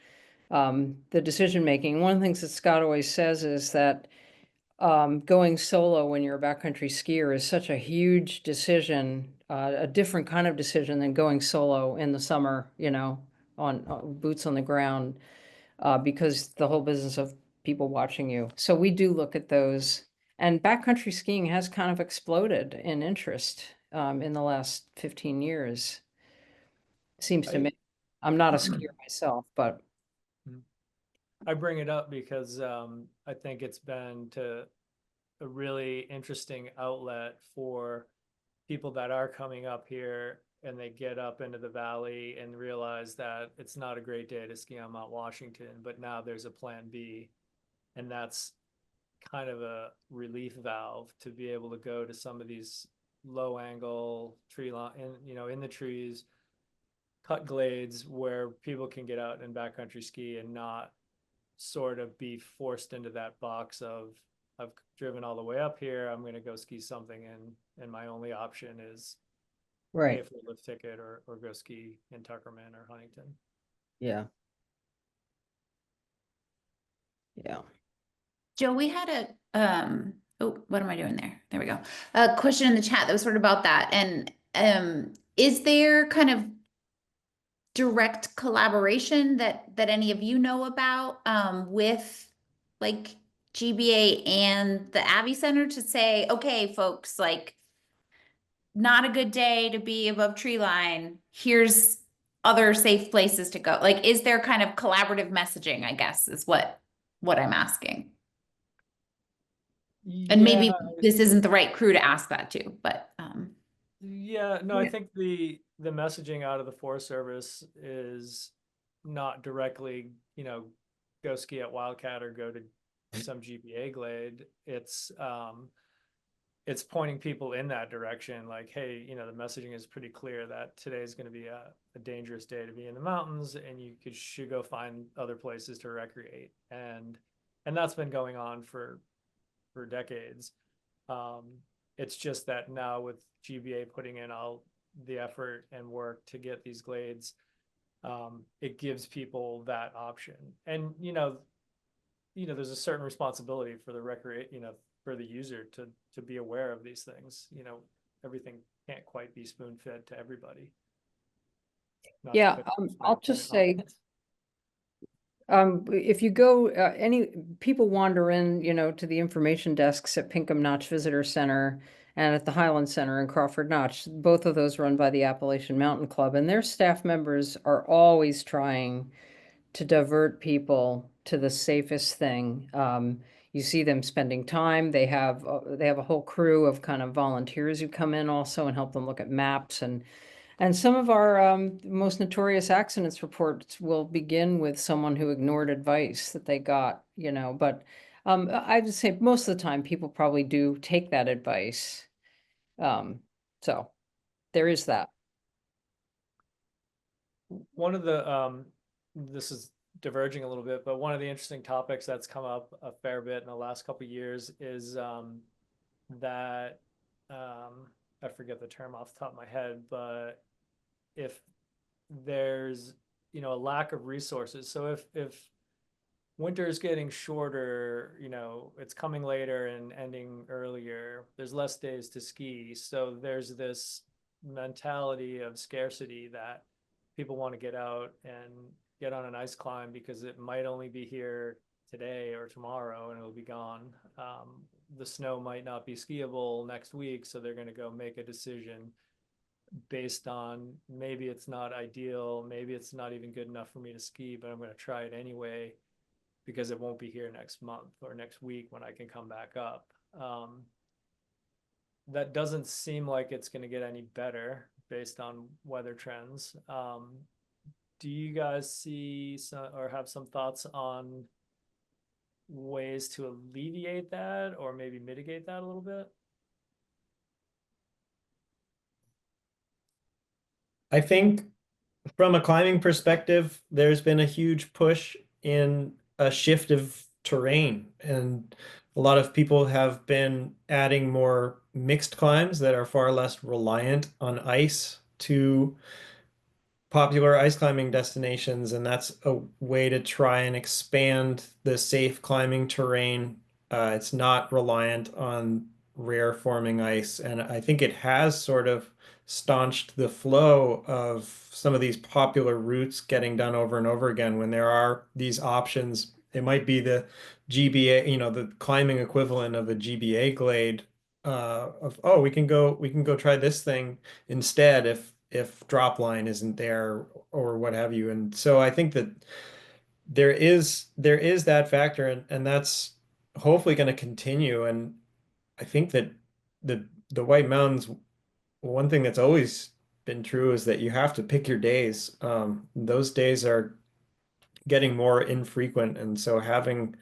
the decision making. One of the things that Scott always says is that going solo when you're a backcountry skier is such a huge decision, a different kind of decision than going solo in the summer, on boots on the ground, because the whole business of people watching you. So we do look at those. And backcountry skiing has kind of exploded in interest in the last 15 years. Seems to me. I'm not a skier myself, but I bring it up because I think it's been a really interesting outlet for people that are coming up here and they get up into the valley and realize that it's not a great day to ski on Mount Washington, but now there's a plan B. And that's kind of a relief valve to be able to go to some of these low angle tree line, in the trees, cut glades where people can get out and backcountry ski and not sort of be forced into that box of, I've driven all the way up here, I'm going to go ski something, and my only option is pay for a lift ticket or go ski in Tuckerman or Huntington. Yeah. Joe, we had oh, what am I doing there? There we go. A question in the chat that was sort of about that. And is there kind of direct collaboration that any of you know about with like GBA and the Abbey Center to say, okay, folks, like not a good day to be above tree line. Here's other safe places to go. Like, is there kind of collaborative messaging, I guess, is what I'm asking. And maybe this isn't the right crew to ask that to, but I think the messaging out of the Forest Service is not directly, go ski at Wildcat or go to some GBA glade. It's pointing people in that direction, like, hey, the messaging is pretty clear that today is going to be a dangerous day to be in the mountains, and you should go find other places to recreate. And And that's been going on for decades. It's just that now with GBA putting in all the effort and work to get these glades, it gives people that option. And there's a certain responsibility for the for the user to be aware of these things. Everything can't quite be spoon fed to everybody. Not to Yeah, put a fine I'll just point on say, it. if you go, any people wander in, to the information desks at Pinkham Notch Visitor Center and at the Highland Center in Crawford Notch, both of those run by the Appalachian Mountain Club, and their staff members are always trying to divert people to the safest thing. You see them spending time. They have a whole crew of kind of volunteers who come in also and help them look at maps, and some of our most notorious accidents reports will begin with someone who ignored advice that they got, but I would say most of the time people probably do take that advice. So there is that. One of the this is diverging a little bit, but one of the interesting topics that's come up a fair bit in the last couple of years is that I forget the term off the top of my head, but if there's a lack of resources, so if winter is getting shorter, it's coming later and ending earlier, there's less days to ski, so there's this mentality of scarcity that people want to get out and get on an ice climb because it might only be here today or tomorrow and it'll be gone. The snow might not be skiable next week, so they're going to go make a decision based on maybe it's not ideal, maybe it's not even good enough for me to ski, but I'm going to try it anyway because it won't be here next month or next week when I can come back up. That doesn't seem like it's going to get any better based on weather trends. Do you guys see or have some thoughts on ways to alleviate that or maybe mitigate that a little bit? I think from a climbing perspective, there's been a huge push in a shift of terrain, and a lot of people have been adding more mixed climbs that are far less reliant on ice to popular ice climbing destinations, and that's a way to try and expand the safe climbing terrain. It's not reliant on rare forming ice, and I think it has sort of staunched the flow of some of these popular routes getting done over and over again when there are these options. It might be the GBA, the climbing equivalent of a GBA glade, we can go try this thing instead if drop line isn't there or what have you. And so I think that there is that factor, and that's hopefully going to continue. And I think that the White Mountains, one thing that's always been true is that you have to pick your days. Those days are getting more infrequent, and so having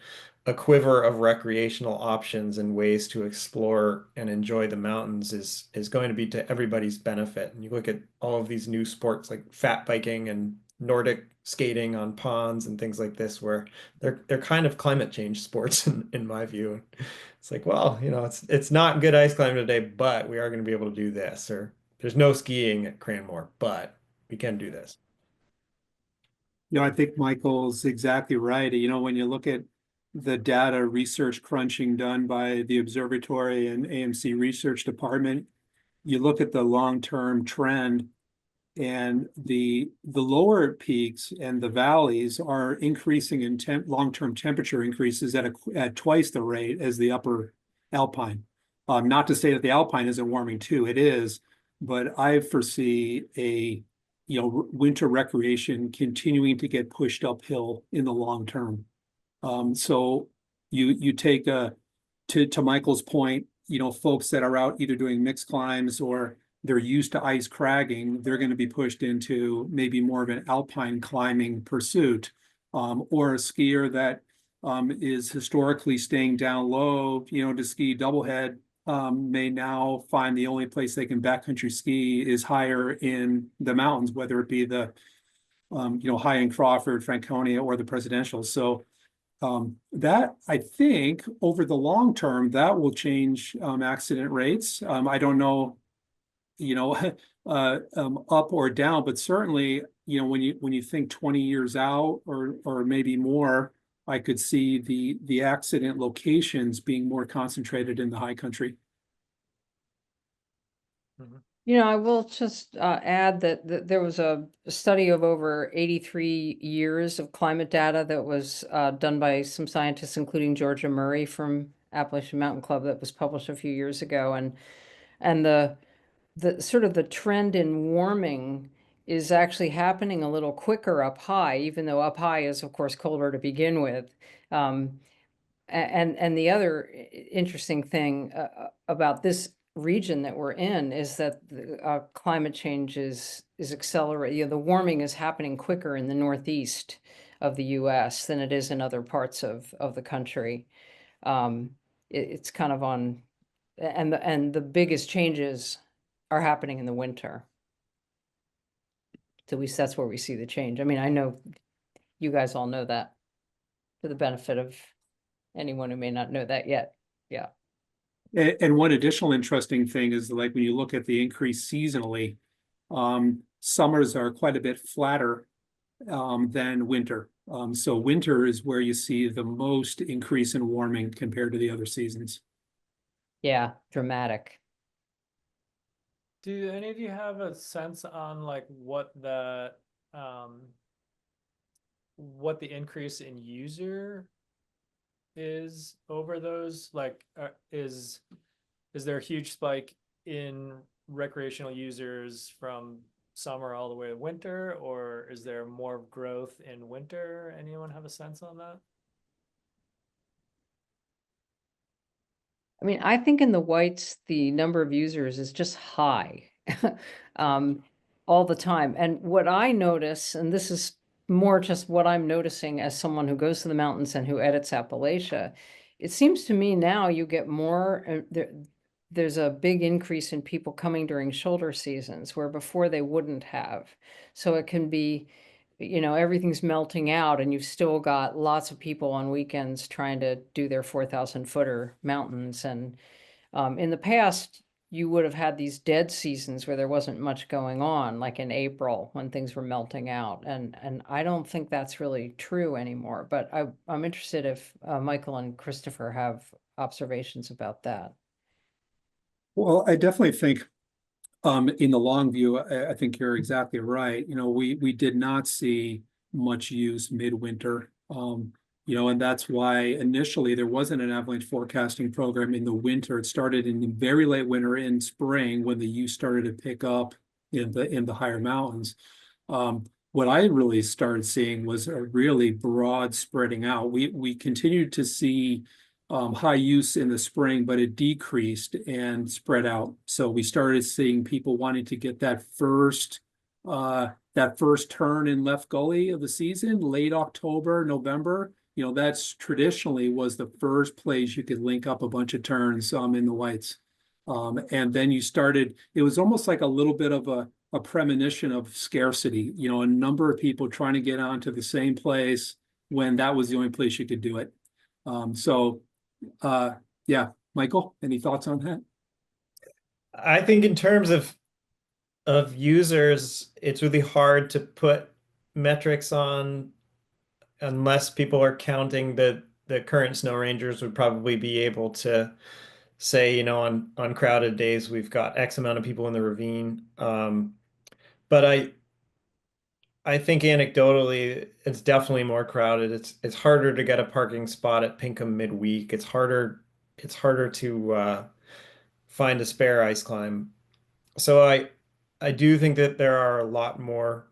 a quiver of recreational options and ways to explore and enjoy the mountains is going to be to everybody's benefit. And you look at all of these new sports like fat biking and Nordic skating on ponds and things like this, where they're kind of climate change sports in my view. It's like, well, it's not good ice climbing today, but we are going to be able to do this, or there's no skiing at Cranmore, but we can do this. I think Michael's exactly right. When you look at the data research crunching done by the observatory and AMC research department, you look at the long-term trend, and the lower peaks and the valleys are increasing in long-term temperature increases at twice the rate as the upper alpine. Not to say that the alpine isn't warming too, it is, but I foresee a winter recreation continuing to get pushed uphill in the long term. So you take to Michael's point, folks that are out either doing mixed climbs or they're used to ice cragging, they're going to be pushed into maybe more of an alpine climbing pursuit, or a skier that is historically staying down low, to ski doublehead, may now find the only place they can backcountry ski is higher in the mountains, whether it be the high in Crawford, Franconia, or the Presidential. So That, I think, over the long term, that will change accident rates. I don't know, you know, up or down, but certainly, you know, when you think 20 years out or maybe more, I could see the accident locations being more concentrated in the high country. You know, I will just add that there was a study of over 83 years of climate data that was done by some scientists, including Georgia Murray from Appalachian Mountain Club, that was published a few years ago. And the sort of the trend in warming is actually happening a little quicker up high, even though up high is, of course, colder to begin with. And the other interesting thing about this region that we're in is that climate change is accelerating. You know, the warming is happening quicker in the northeast of the U.S. than it is in other parts of the country. It's kind of on, and the biggest changes are happening in the winter. So at least that's where we see the change. I mean, I know you guys all know that, for the benefit of anyone who may not know that yet. Yeah. And one additional interesting thing is, like, when you look at the increase seasonally, summers are quite a bit flatter than winter. So winter is where you see the most increase in warming compared to the other seasons. Yeah, dramatic. Do any of you have a sense on like what the increase in user is over those? Like, is there a huge spike in recreational users from summer all the way to winter, or is there more growth in winter? Anyone have a sense on that? I mean, I think in the whites, the number of users is just high all the time. And what I notice, and this is more just what I'm noticing as someone who goes to the mountains and who edits Appalachia, it seems to me now you get more, there's a big increase in people coming during shoulder seasons where before they wouldn't have. So it can be, you know, everything's melting out and you've still got lots of people on weekends trying to do their 4,000 footer mountains. And in the past, you would have had these dead seasons where there wasn't much going on, like in April when things were melting out. And I don't think that's really true anymore. But I'm interested if Michael and Christopher have observations about that. Well, I definitely think in the long view, I think you're exactly right. You know, we did not see much use midwinter. You know, and that's why initially there wasn't an avalanche forecasting program in the winter. It started in the very late winter and spring when the use started to pick up in the higher mountains. What I really started seeing was a really broad spreading out. We continued to see high use in the spring, but it decreased and spread out. So we started seeing people wanting to get that first turn in left gully of the season, late October, November. You know, that's traditionally was the first place you could link up a bunch of turns in the whites. And then you started, it was almost like a little bit of a premonition of scarcity, you know, a number of people trying to get onto the same place when that was the only place you could do it. Yeah, Michael, any thoughts on that? I think in terms of users, it's really hard to put metrics on unless people are counting the current snow rangers would probably be able to say, you know, on crowded days, we've got X amount of people in the ravine. But I think anecdotally, it's definitely more crowded. It's harder to get a parking spot at Pinkham midweek. It's harder to find a spare ice climb. So I do think that there are a lot more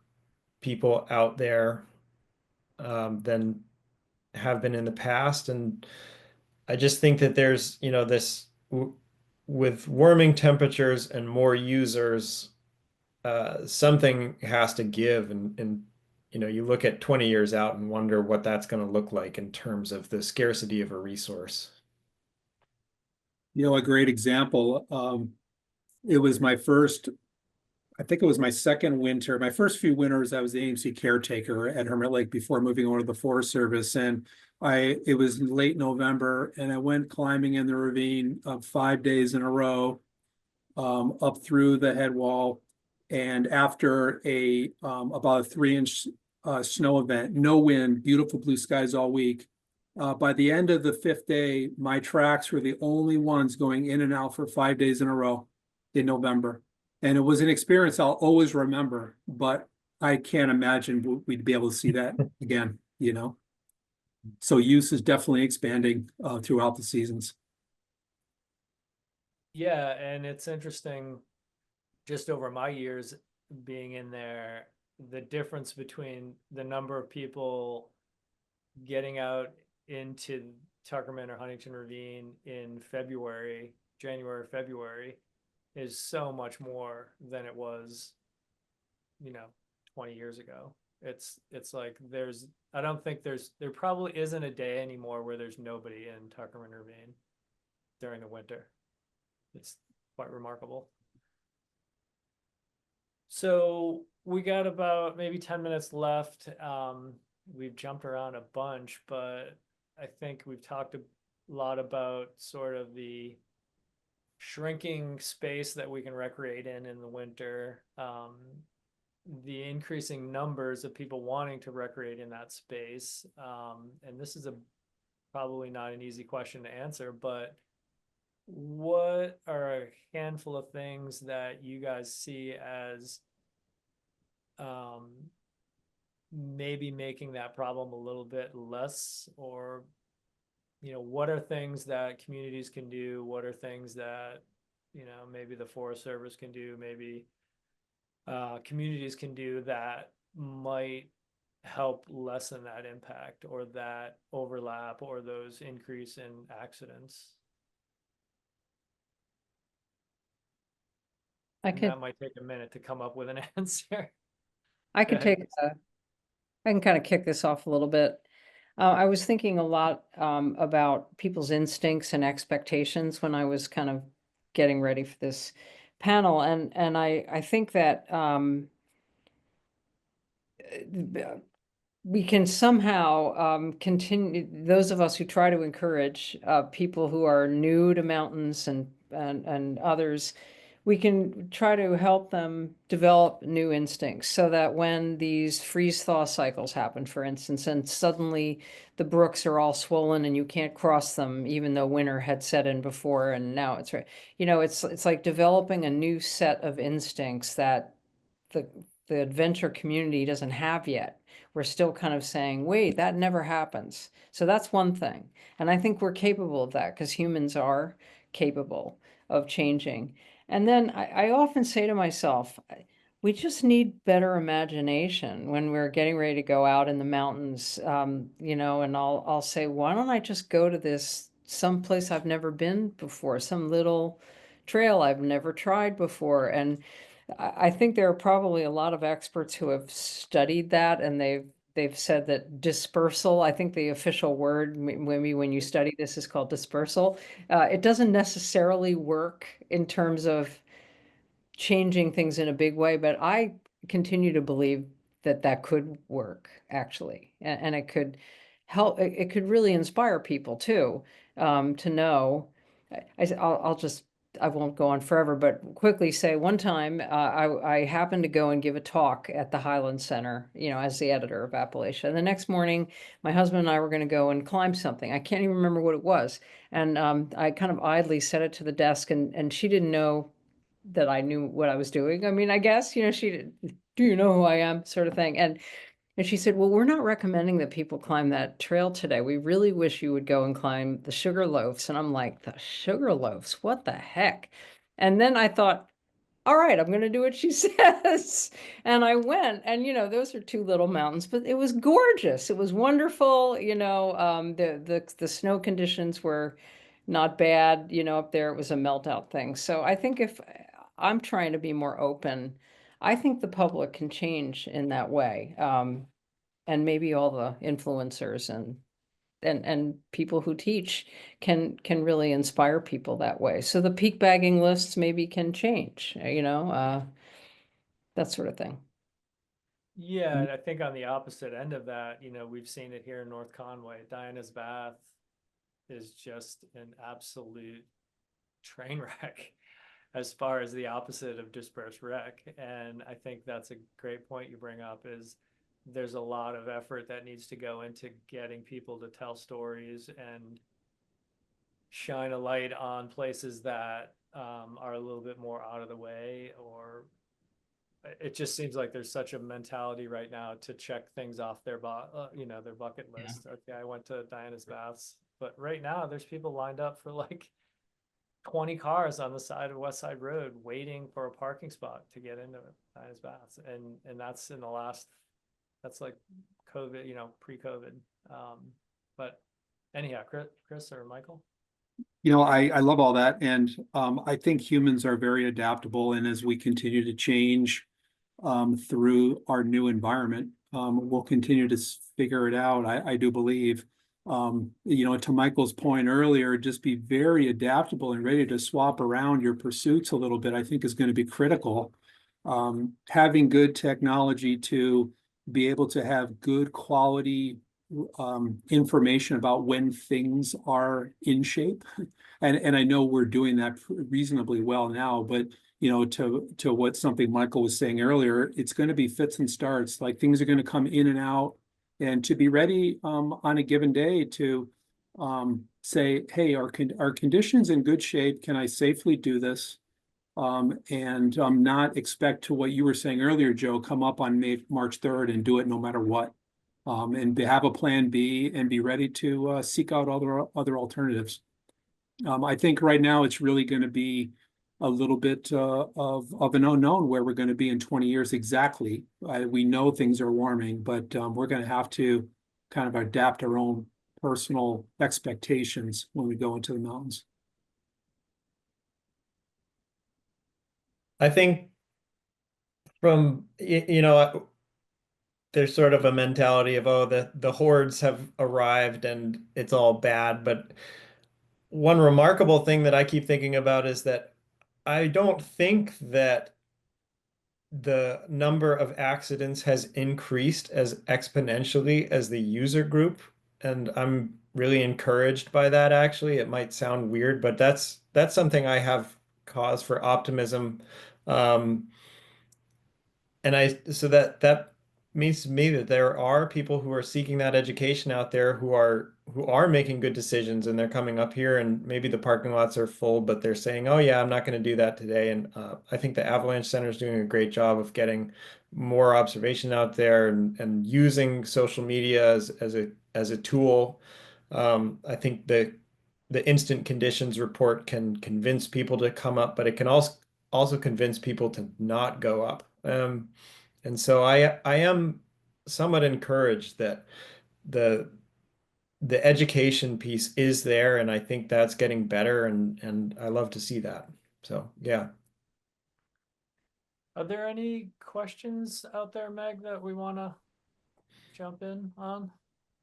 people out there than have been in the past. And I just think that there's, you know, this with warming temperatures and more users, something has to give. And, you know, you look at 20 years out and wonder what that's going to look like in terms of the scarcity of a resource. You know, a great example, it was my first, I think it was my second winter. My first few winters, I was the AMC caretaker at Hermit Lake before moving over to the Forest Service. And it was late November, and I went climbing in the ravine 5 days in a row, up through the head wall. And after about a 3-inch snow event, no wind, beautiful blue skies all week. By the end of the 5th day, my tracks were the only ones going in and out for 5 days in a row in November. And it was an experience I'll always remember, but I can't imagine we'd be able to see that again, you know? So use is definitely expanding throughout the seasons. Yeah, and it's interesting, just over my years being in there, the difference between the number of people getting out into Tuckerman or Huntington Ravine in January, February, is so much more than it was, 20 years ago. It's like I don't think there probably isn't a day anymore where there's nobody in Tuckerman Ravine during the winter. It's quite remarkable. So we got about maybe 10 minutes left. We've jumped around a bunch, but I think we've talked a lot about sort of the shrinking space that we can recreate in the winter, the increasing numbers of people wanting to recreate in that space. And this is probably not an easy question to answer, but what are a handful of things that you guys see as maybe making that problem a little bit less, or what are things that communities can do? What are things that, maybe the Forest Service can do, maybe communities can do that might help lessen that impact or that overlap or those increase in accidents? That might take a minute to come up with an answer. I can kind of kick this off a little bit. I was thinking a lot about people's instincts and expectations when I was kind of getting ready for this panel, and I think that we can somehow continue, those of us who try to encourage people who are new to mountains and others, we can try to help them develop new instincts so that when these freeze-thaw cycles happen, for instance, and suddenly the brooks are all swollen and you can't cross them, even though winter had set in before and now it's right. It's like developing a new set of instincts that the adventure community doesn't have yet. We're still kind of saying, wait, that never happens. So that's one thing. And I think we're capable of that because humans are capable of changing. And then I often say to myself, we just need better imagination when we're getting ready to go out in the mountains, and I'll say, why don't I just go to this someplace I've never been before, some little trail I've never tried before. And I think there are probably a lot of experts who have studied that, and they've said that dispersal, I think the official word maybe when you study this is called dispersal. It doesn't necessarily work in terms of changing things in a big way, but I continue to believe that could work actually, and it could help. It could really inspire people too, to know. I won't go on forever, but quickly say one time I happened to go and give a talk at the Highland Center, as the editor of Appalachia. And the next morning, my husband and I were going to go and climb something. I can't even remember what it was. And I kind of idly set it to the desk, and she didn't know that I knew what I was doing. I mean, I guess, she did, do you know who I am, sort of thing. And she said, well, we're not recommending that people climb that trail today. We really wish you would go and climb the Sugar Loafs. And I'm like, the Sugar Loafs? What the heck? And then I thought, all right, I'm going to do what she says. And I went, and, those are two little mountains, but it was gorgeous. It was wonderful. The snow conditions were not bad, up there. It was a melt out thing. So I think if I'm trying to be more open, I think the public can change in that way. And maybe all the influencers and people who teach can really inspire people that way. So the peak bagging lists maybe can change, that sort of thing. Yeah, and I think on the opposite end of that, we've seen it here in North Conway. Diana's Bath is just an absolute train wreck as far as the opposite of dispersed wreck. And I think that's a great point you bring up, is there's a lot of effort that needs to go into getting people to tell stories and shine a light on places that are a little bit more out of the way. Or it just seems like there's such a mentality right now to check things off their their bucket list. Okay, I went to Diana's Baths, but right now there's people lined up for like 20 cars on the side of West Side Road waiting for a parking spot to get into Diana's Baths. And that's that's like COVID, pre-COVID. But anyhow, Chris or Michael? I love all that. And I think humans are very adaptable. And as we continue to change through our new environment, we'll continue to figure it out. I do believe, to Michael's point earlier, just be very adaptable and ready to swap around your pursuits a little bit, I think is going to be critical. Having good technology to be able to have good quality information about when things are in shape. And I know we're doing that reasonably well now, but to what something Michael was saying earlier, it's going to be fits and starts. Like things are going to come in and out, and to be ready on a given day to say, hey, are conditions in good shape? Can I safely do this? And not expect to what you were saying earlier, Joe, come up on March 3rd and do it no matter what. And have a plan B and be ready to seek out other alternatives. I think right now it's really going to be a little bit of an unknown where we're going to be in 20 years exactly. We know things are warming, but we're going to have to kind of adapt our own personal expectations when we go into the mountains. I think from, there's sort of a mentality of, oh, the hordes have arrived and it's all bad. But one remarkable thing that I keep thinking about is that I don't think that the number of accidents has increased as exponentially as the user group. And I'm really encouraged by that, actually. It might sound weird, but that's something I have cause for optimism. So that means to me that there are people who are seeking that education out there who are making good decisions, and they're coming up here, and maybe the parking lots are full, but they're saying, oh yeah, I'm not going to do that today. And I think the Avalanche Center is doing a great job of getting more observation out there and using social media as a tool. I think the instant conditions report can convince people to come up, but it can also convince people to not go up. And so I am somewhat encouraged that the education piece is there, and I think that's getting better, and I love to see that. So yeah. Are there any questions out there, Meg, that we want to jump in on?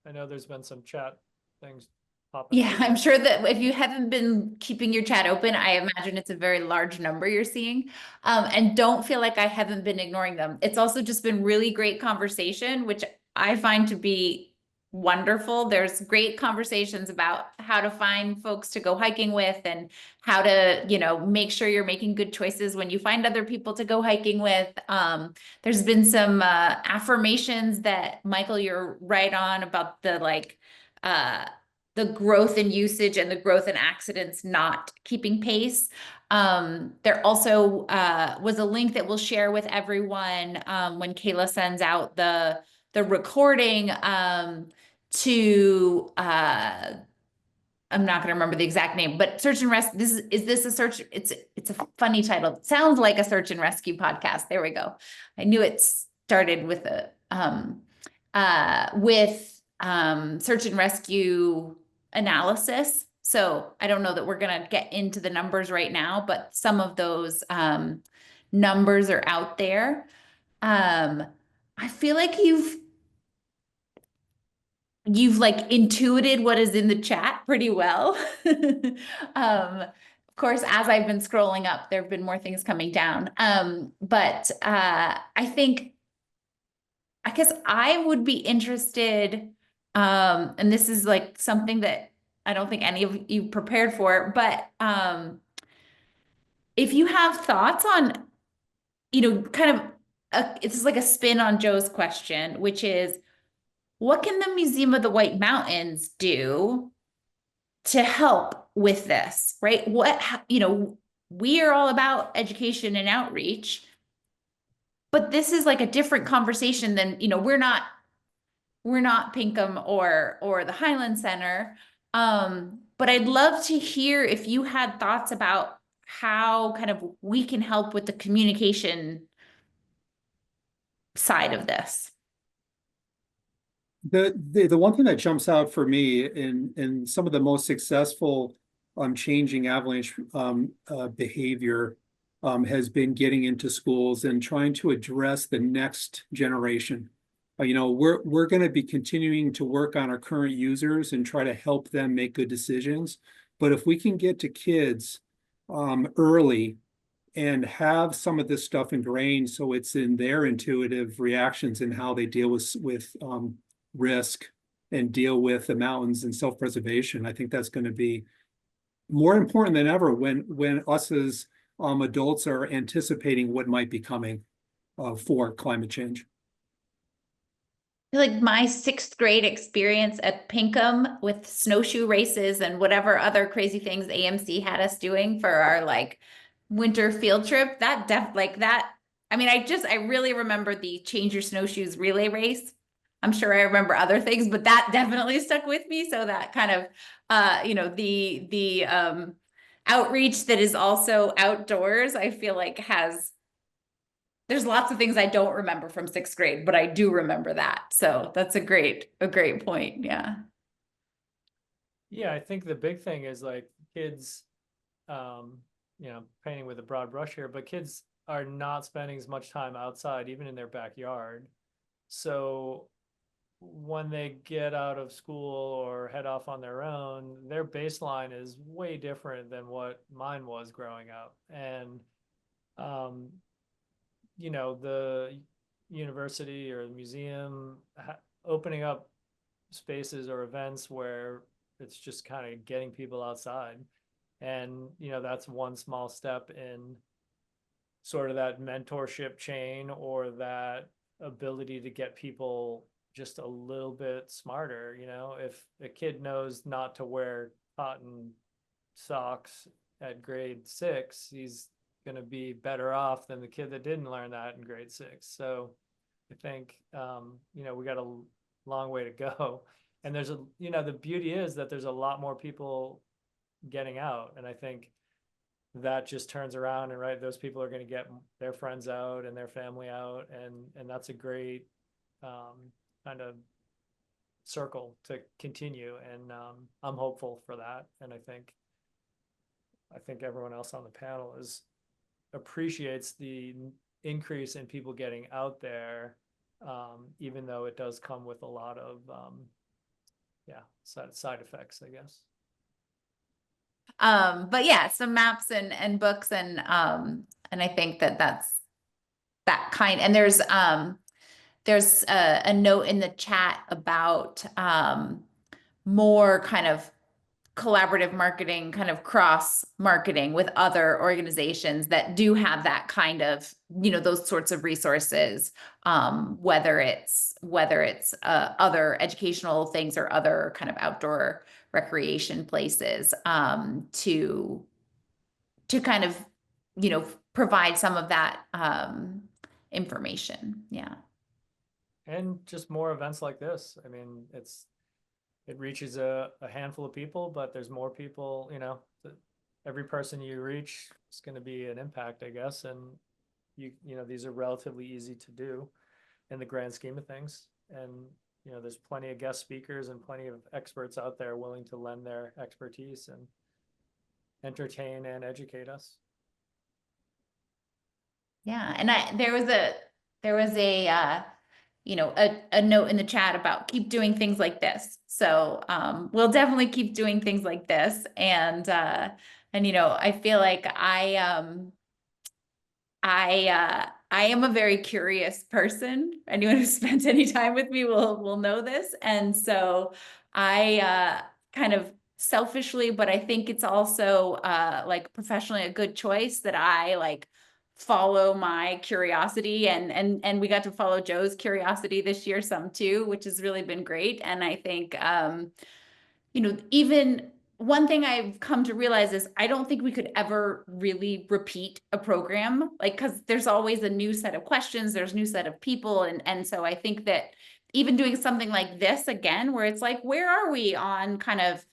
I know there's been some chat things popping Yeah, up. I'm sure that if you haven't been keeping your chat open, I imagine it's a very large number you're seeing. And don't feel like I haven't been ignoring them. It's also just been really great conversation, which I find to be wonderful. There's great conversations about how to find folks to go hiking with and how to, make sure you're making good choices when you find other people to go hiking with. There's been some affirmations that, Michael, you're right on about the growth in usage and the growth in accidents not keeping pace. There also was a link that we'll share with everyone when Kayla sends out the recording to I'm not going to remember the exact name, but search and rescue. Is this a search? It's a funny title. It sounds like a search and rescue podcast. There we go. I knew it started with search and rescue analysis. So I don't know that we're going to get into the numbers right now, but some of those numbers are out there. I feel like you've like intuited what is in the chat pretty well. course, as I've been scrolling up, there have been more things coming down. But I think, I guess I would be interested, and this is like something that I don't think any of you prepared for, but if you have thoughts on, kind of, it's like a spin on Joe's question, which is, what can the Museum of the White Mountains do to help with this, right? We are all about education and outreach, but this is like a different conversation than, we're not Pinkham or the Highland Center. But I'd love to hear if you had thoughts about how kind of we can help with the communication side of this. The one thing that jumps out for me in some of the most successful changing avalanche behavior has been getting into schools and trying to address the next generation. We're going to be continuing to work on our current users and try to help them make good decisions. But if we can get to kids early and have some of this stuff ingrained so it's in their intuitive reactions and how they deal with risk and deal with the mountains and self-preservation, I think that's going to be more important than ever when us as adults are anticipating what might be coming for climate change. Like my 6th grade experience at Pinkham with snowshoe races and whatever other crazy things AMC had us doing for our like winter field trip, I really remember the change your snowshoes relay race. I'm sure I remember other things, but that definitely stuck with me. So that kind of, the outreach that is also outdoors, I feel like there's lots of things I don't remember from 6th grade, but I do remember that. So that's a great point. Yeah. Yeah, I think the big thing is like kids, painting with a broad brush here, but kids are not spending as much time outside, even in their backyard. So when they get out of school or head off on their own, their baseline is way different than what mine was growing up. And, the university or the museum opening up spaces or events where it's just kind of getting people outside. And, that's one small step in sort of that mentorship chain or that ability to get people just a little bit smarter. If a kid knows not to wear cotton socks at grade 6, he's going to be better off than the kid that didn't learn that in grade 6. So I think, we got a long way to go. And there's the beauty is that there's a lot more people getting out. And I think that just turns around and those people are going to get their friends out and their family out. And that's a great kind of circle to continue. And I'm hopeful for that. And I think everyone else on the panel appreciates the increase in people getting out there, even though it does come with a lot of side effects, I guess. But yeah, some maps and books and I think that's that kind. And there's a note in the chat about more kind of collaborative marketing, kind of cross marketing with other organizations that do have that kind of, those sorts of resources, whether it's other educational things or other kind of outdoor recreation places, to kind of, provide some of that information. Yeah. And just more events like this. I mean, it reaches a handful of people, but there's more people, every person you reach is going to be an impact, I guess. And these are relatively easy to do in the grand scheme of things. And, there's plenty of guest speakers and plenty of experts out there willing to lend their expertise and entertain and educate us. Yeah. And there was a a note in the chat about keep doing things like this. So we'll definitely keep doing things like this. And I feel like I am a very curious person. Anyone who spent any time with me will know this. And so I kind of selfishly, but I think it's also like professionally a good choice that I like follow my curiosity, and we got to follow Joe's curiosity this year some too, which has really been great. And I think even one thing I've come to realize is I don't think we could ever really repeat a program, like, because there's always a new set of questions, there's a new set of people. And so I think that even doing something like this again, where it's like, where are we on kind of,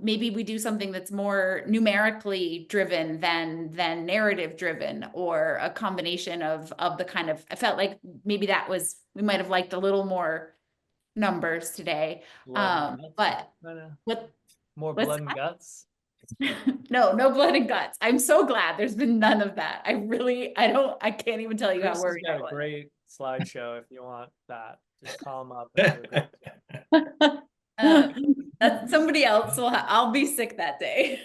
maybe we do something that's more numerically driven than narrative driven, or a combination of the kind of, I felt like maybe we might have liked a little more numbers today. Blood and guts, But kinda. what More what's blood and guts. no blood and guts. I'm so glad there's been none of that. I can't even tell you Chris how has worried I got a was. great slideshow if you want that. Just call him up and do a great That's somebody else. I'll be sick that day.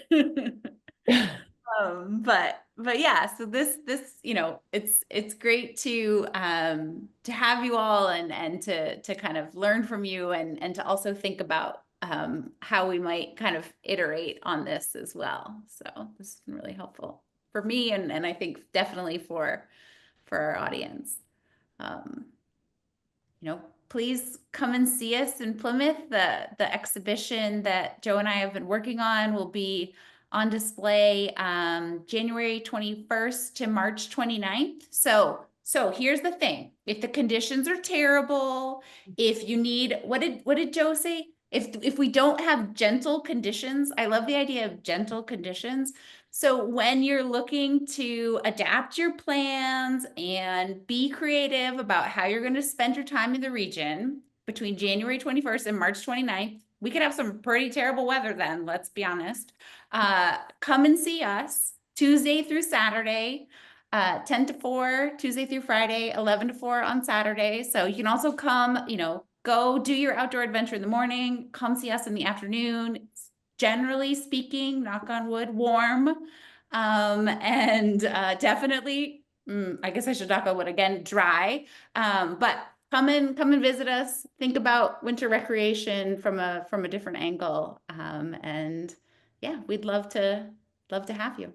But yeah, so this it's great to have you all and to kind of learn from you, and to also think about how we might kind of iterate on this as well. So this has been really helpful for me, and I think definitely for our audience. Please come and see us in Plymouth. The exhibition that Joe and I have been working on will be on display January 21st to March 29th. So here's the thing. If the conditions are terrible, if you need, what did Joe say? If we don't have gentle conditions, I love the idea of gentle conditions. So when you're looking to adapt your plans and be creative about how you're going to spend your time in the region between January 21st and March 29th, we could have some pretty terrible weather then, let's be honest. Come and see us Tuesday through Saturday, 10 to 4, Tuesday through Friday, 11 to 4 on Saturday. So you can also come, go do your outdoor adventure in the morning, come see us in the afternoon. It's generally speaking, knock on wood, warm. And definitely, I guess I should knock on wood again, dry. But come and visit us, think about winter recreation from a different angle. And yeah, we'd love to have you.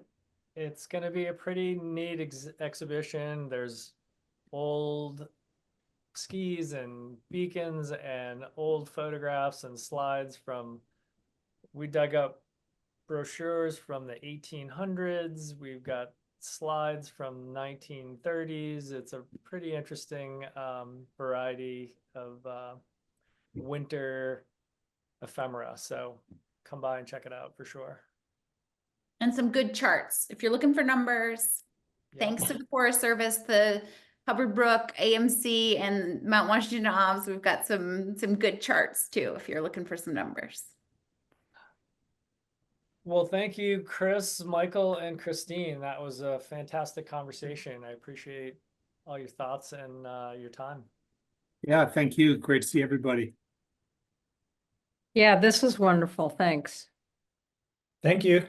It's going to be a pretty neat exhibition. There's old skis and beacons and old photographs and slides we dug up brochures from the 1800s. We've got slides from 1930s. It's a pretty interesting variety of winter ephemera. So come by and check it out for sure. And some good charts. If you're looking for numbers, thanks to the Forest Service, the Hubbard Brook, AMC, and Mount Washington Obs, we've got some good charts too, if you're looking for some numbers. Well, thank you, Chris, Michael, and Christine. That was a fantastic conversation. I appreciate all your thoughts and your time. Yeah, thank you. Great to see everybody. Yeah, this was wonderful. Thanks. Thank you.